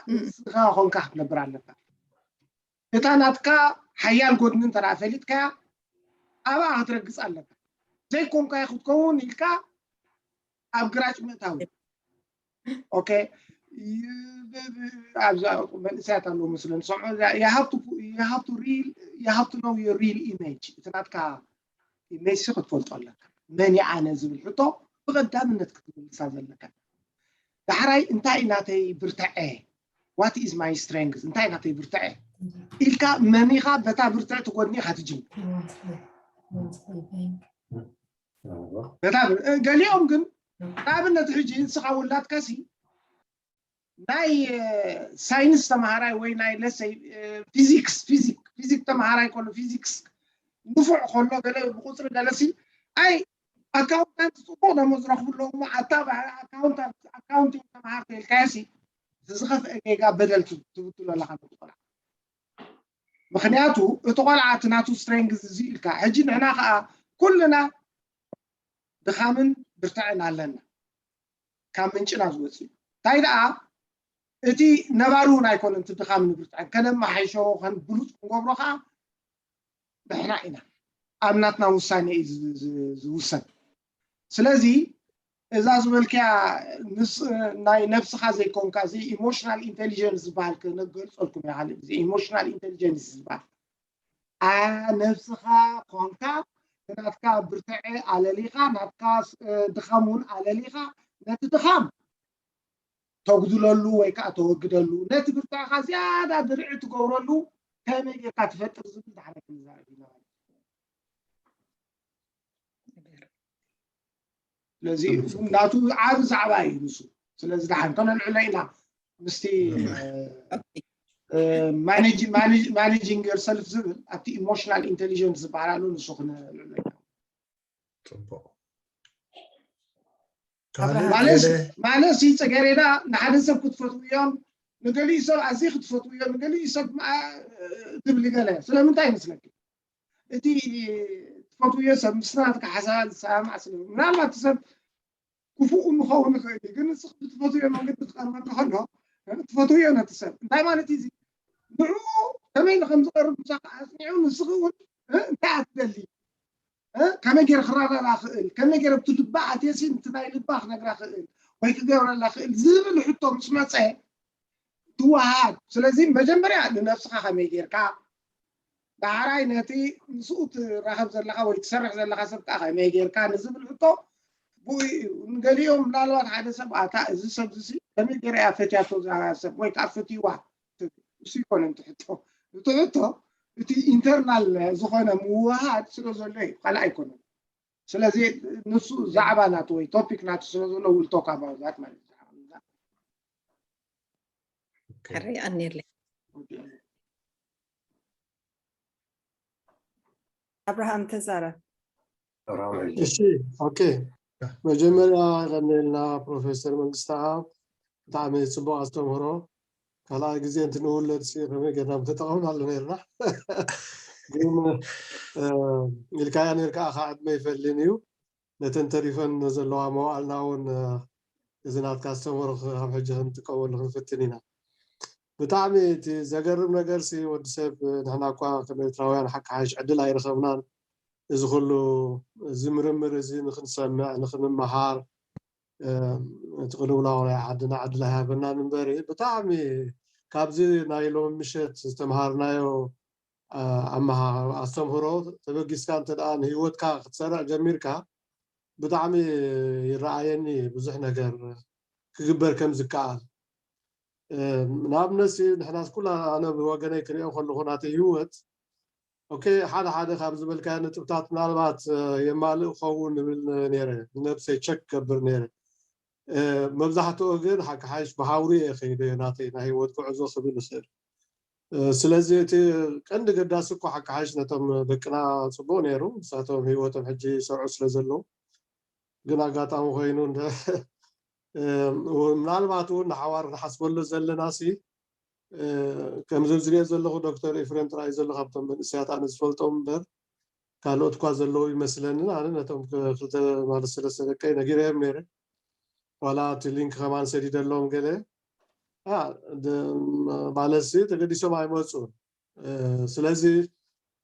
هونك نبر عليك انت ناتكا حيال قدن ترى فليتك ابا هترقص عليك زي كونك ياخذ كون يلكا ابغراج متاو اوكي من ساعه لو مثلا you have to know your real image انت ناتكا image سخط فولت لك ماني انا زبل حطو بقدامنا تكتب لك دحراي انتي ناتي برتعه what is my strength انتي ناتي برتعه إلكا منيخا بتا برتعه تقولني خاتجين بتا قال لهم كن قابلنا تحجين سخا ولات كاسي ناي ساينس تمهاراي وي ناي لسي فيزيك تمهاراي كله فيزيكس نفع خلو قال بقصر جلسي اي أكاونتنت صوبنا مزرعة كلهم أتابع أكاونتنت معك الكاسي تزخف إيجا بدل تقول لا خلنا تطلع مخنياتو تطلع عتناتو سترينجز زيلك هجين هنا كلنا دخامن برتعنا لنا كامن شنا زوجي تايدا إتي نبارون يكون أنت دخامن برتعنا كنا ما حيشوا خن بلوت قبرها بحنا إنا أمناتنا وساني وسان سلازي إذا زملكيا ناي نفسها زي كونكا زي emotional intelligence بالك نقول لكم يا حالي زي emotional intelligence بالك نفسها كونكا ناتكا برتعي على ليخا ناتكا دخامون على ليخا نتدخام ተጉድለሉ ወይ ከዓ ተወግደሉ ነቲ ብርቱዕካ ዝያዳ ድርዒ ትገብረሉ ከመይ ጌርካ ትፈጥር ዝብል ድሓረ ክንዛረብ ኢና ስለዚ ናቱ ዓብ ዛዕባ እዩ ንሱ ስለዚ ድሓን ከነልዕሎ ኢና ምስቲ managing yourself ዝብል ኣብቲ ኢሞሽናል ኢንቴሊጀንስ ዝበሃላሉ ንሱ ክንልዕሎ ኢና ማለት ፀገሬዳ ንሓደ ሰብ ክትፈትውዮም ንገሊኡ ሰብ ኣዝዩ ክትፈትውዮ ንገሊኡ ሰብ ትብል ገለ ስለምንታይ ይመስለክ እቲ ትፈትውዮ ሰብ ምስናትካ ሓሳብ ዝሰማዕ ስለ ምናልባት ሰብ ክፉእ ንኸውን ይኽእል እዩ ግን ንስኽ ብትፈትውዮ መንገዲ ትቐርበካ ከሎ ትፈትውዮ ነቲ ሰብ እንታይ ማለት እዩ ንዕኡ ከመይ ንከም ዝቐርብ ብዛዕባ ኣስሚዑ ንስኽ እውን እንታይ ኣትደሊ ከመይ ገይረ ክራዳዳ ክእል ከመይ ገይረ ብትልባዕ ኣትየሲንቲ ናይ ልባ ክነግራ ክእል ወይ ክገብረላ ክእል ዝብል ሕቶ ምስ መፀ ትወሃድ ስለዚ መጀመርያ ንነፍስኻ ከመይ ጌርካ ዳዕራይ ነቲ ንስኡ ትራኸብ ዘለካ ወይ ትሰርሕ ዘለካ ሰብ ከዓ ከመይ ጌርካ ንዝብል ሕቶ ንገሊኦም ምናልባት ሓደ ሰብ ኣታ እዚ ሰብ እዚ ከመይ ገይረ እያ ፈትያቶ ሰብ ወይ ከዓ ፈትይዋ እሱ ይኮነ እቲ ሕቶ እቲ ኢንተርናል ዝኾነ ምውሃድ ስለ ዘሎ እዩ ካልእ ኣይኮነን ስለዚ ንሱ ዛዕባ ናቱ ወይ ቶፒክ ናቱ ስለ ዘሎ ዊል ቶክ ኣባውት ዛት ማለት ከሪአኒለ አብርሃም ተዛረብ እሺ ኦኬ መጀመሪያ ቀነልና ፕሮፌሰር መንግስታብ ብጣዕሚ ፅቡቅ ኣስተምህሮ ካልኣይ ግዜ እንትንውለድ ከመይ ጌርና ምተጠቐምናሉ ነርና ግን ኢልካያ ነርካ ከዓ ዕድመ ይፈልን እዩ ነተን ተሪፈን ዘለዋ መዋእልና እውን እዚ ናትካ ኣስተምህሮ ካብ ሕጂ ክንጥቀመሉ ክንፍትን ኢና ብጣዕሚ እቲ ዘገርም ነገር ወዲ ሰብ ንሕና እኳ ከም ኤርትራውያን ሓካሓሽ ዕድል ኣይረኸብናን እዚ ኩሉ እዚ ምርምር እዚ ንክንሰምዕ ንክንመሃር እቲ ቅልውላው ናይ ዓድና ዕድል ኣይሃበናን እምበሪ ብጣዕሚ ካብዚ ናይ ሎሚ ምሸት ዝተምሃርናዮ ኣስተምህሮ ተበጊስካ እንተደኣ ንሂወትካ ክትሰርዕ ጀሚርካ ብጣዕሚ ይረኣየኒ ብዙሕ ነገር ክግበር ከም ዝከኣል ንኣብነት ንሕና ኩላ ኣነ ብወገነይ ክሪኦ ከለኹ ናተይ ሂወት ኦኬ ሓደ ካብ ዝበልካዮ ነጥብታት ምናልባት የማልእ ክኸውን ንብል ነይረ ንነብሰይ ቸክ ክገብር ነይረ መብዛሕትኡ ግን ሓካሓይሽ ብሃውሪ እየ ከይደ ናተይ ናይ ሂወት ጉዕዞ ክብል ይኽእል ስለዚ እቲ ቀንዲ ገዳሲ እኮ ሓካሓይሽ ነቶም ደቅና ፅቡቅ ነይሩ ንሳቶም ሂወቶም ሕጂ ይሰርዑ ስለ ዘለዉ ግን ኣጋጣሚ ኮይኑ ምናልባት እውን ንሓዋር ንሓስበሉ ዘለና ከም ዝሪኦ ዘለኹ ዶክተር ኤፍሬም ጥራይ ዘሎ ካብቶም መንእሰያት ኣነ ዝፈልጦም እምበር ካልኦት እኳ ዘለዉ ይመስለኒ ኣነ ነቶም ክልተ ማለት ሰለስተ ደቀይ ነጊረዮም ነይረ ዋላ እቲ ሊንክ ከማን ሰዲደሎም ገለ ማለት ተገዲሶም ኣይመፁን ስለዚ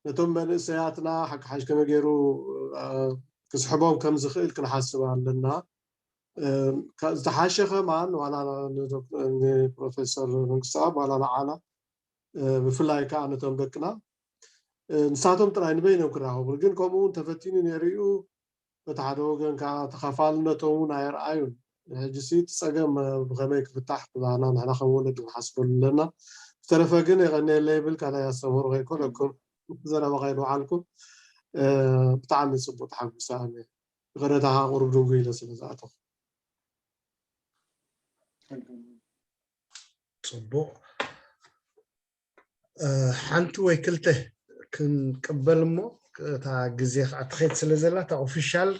ነቶም መንእሰያትና ሓካሓሽ ከመይ ገይሩ ክስሕቦም ከም ዝኽእል ክንሓስብ ኣለና ዝተሓሸ ከማን ዋላ ንፕሮፌሰር መንግስታብ ዋላ ንዓና ብፍላይ ከዓ ነቶም ደቅና ንሳቶም ጥራይ ንበይኖም ክራኸቡ ግን ከምኡውን ተፈቲኑ ነይሩ በቲ ሓደ ወገን ከዓ ተኸፋልነቶም እውን ኣይረኣዩን ሕጂ ፀገም ብኸመይ ክፍታሕ ብዛና ንሕና ከም ወለዲ ክንሓስበሉ ኣለና ዝተረፈ ግን የቐኒየለ ይብል ካልኣይ ኣስተምህሮ ከይኮነኩም ዘረባ ከይንባዓልኩም ብጣዕሚ ፅቡቅ ተሓጒሳኒ ቀረታኻ ቁሩብ ድንጉ ኢለ ስለ ዝኣተኹ ፅቡቅ ሓንቲ ወይ ክልተ ክንቅበል እሞ እታ ግዜ ከዓ ትኸይድ ስለ ዘላ እታ ኦፊሻል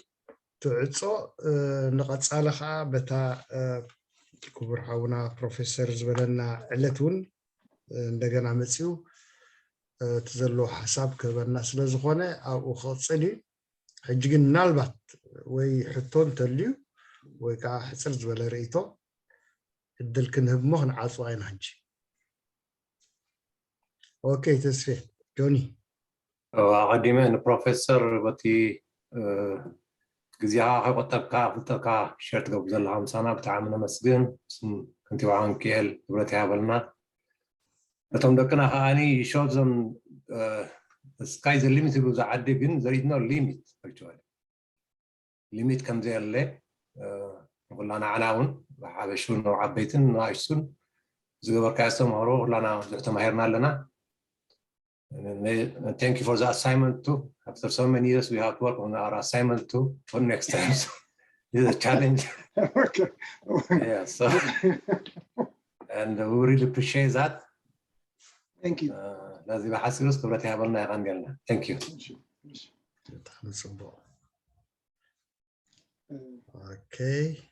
ትዕፆ ንቐፃለ ከዓ በታ ክቡር ሓውና ፕሮፌሰር ዝበለና ዕለት እውን እንደገና መፅኡ እቲ ዘለዎ ሓሳብ ክህበና ስለ ዝኾነ ኣብኡ ክቕፅል እዩ ሕጂ ግን ምናልባት ወይ ሕቶ እንተልዩ ወይ ከዓ ሕፅር ዝበለ ርእይቶ እድል ክንህብ ሞ ክንዓፅዋ ኢና ሕጂ ኦኬ ተስፌ ጆኒ ኣቐዲመ ንፕሮፌሰር በቲ ግዚኻ ከይቆጠብካ ፍልጠትካ ሸር ትገብር ዘለካ ምሳና ብጣዕሚ ነመስግን ከንቲባ ኣንኪኤል ህብረት ያበልና ነቶም ደቅና ከዓኒ ሾት ዘም ስካይ ዘ ሊሚት ይብሉ ዝዓዲ ግን ዘር ኢዝ ኖ ሊሚት ኣክቹዋሊ ሊሚት ከምዘየለ ولا نعناون عبشون وعبيتن نايسون زغبر كاستم هورو ولا نا تماهرنا لنا. And thank you for the assignment too. After so many years, we have to work on our assignment too for next time. So this is a challenge. Okay. Yeah. So and we really appreciate that. Thank you. لازم أحسس خبرتي هبلنا يغنيلنا. Thank you. Okay.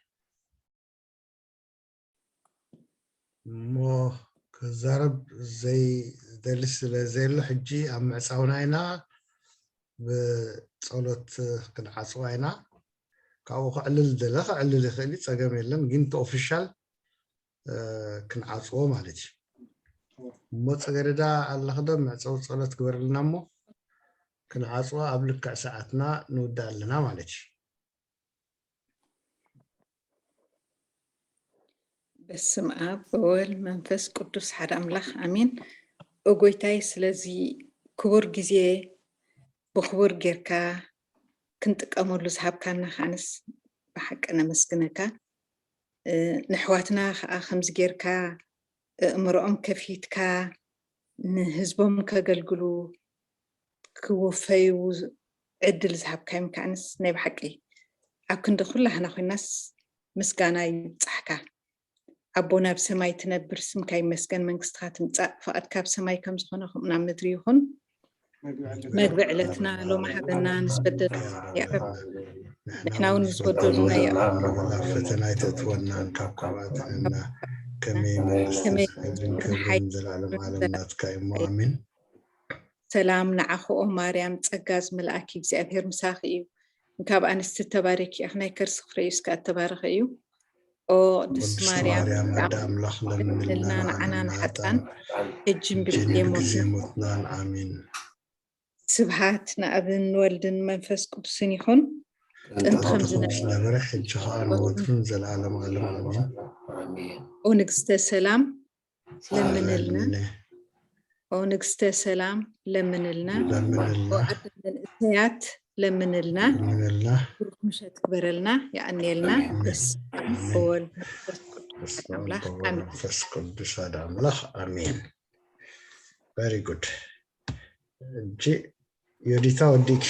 مو كزرب زي دلس زي الحجي أم عصاوناينا بصولت كنعصوينا كاو علل دلخ علل خلي صقم يلن جنت اوفيشال كنعصو مالتي مو صغردا الله خدم صولت كبرلنا مو كنعصو قبل ساعتنا نودالنا مالتي بسم آب والمنفس قدوس حد أملاخ أمين أقويتاي سلازي كبر جزيه بخبر جيركا كنت أمر لزهاب كان خانس بحق أنا مسكنكا نحواتنا خمس جيركا امرؤم كفيتكا نهزبهم كقلقلو كوفي وعدل زهاب كايم كانس نايب حقي أكن دخلها ناخي الناس مسكانا يبصحكا أبونا بسماي تنبر سم كاي مسكن منكستخات متاق فقد كاب سماي كم زخونخم نعم مدريهن مقبع علتنا لو ما حبنا نسبدل يا رب نحنا ونسبدلنا يا رب فتنا تتونا نكاكوات أن كمين كبرين زلالم عالمنات كايمو أمين سلام نعخو مريم تسقاز ملاكي بزيابير مساخي نكاب أنست تباركي احنا يكرس خريس كاتبارخيو او دس مريم مدام لخلم لنا نعنا نحطان الجن بزيموتنان آمين سبحات نأبن والدن منفس قدسين يخون انت خمزنا نبرح الجخان وطفن زلالم عالم آمين. ونقست سلام لمن لنا ونقست سلام لمن لنا وعدد من الإثنيات لمن لنا مش هتكبر لنا يعني لنا بس أول منفس قدس أملاخ آمين very good جي يوديتا وديك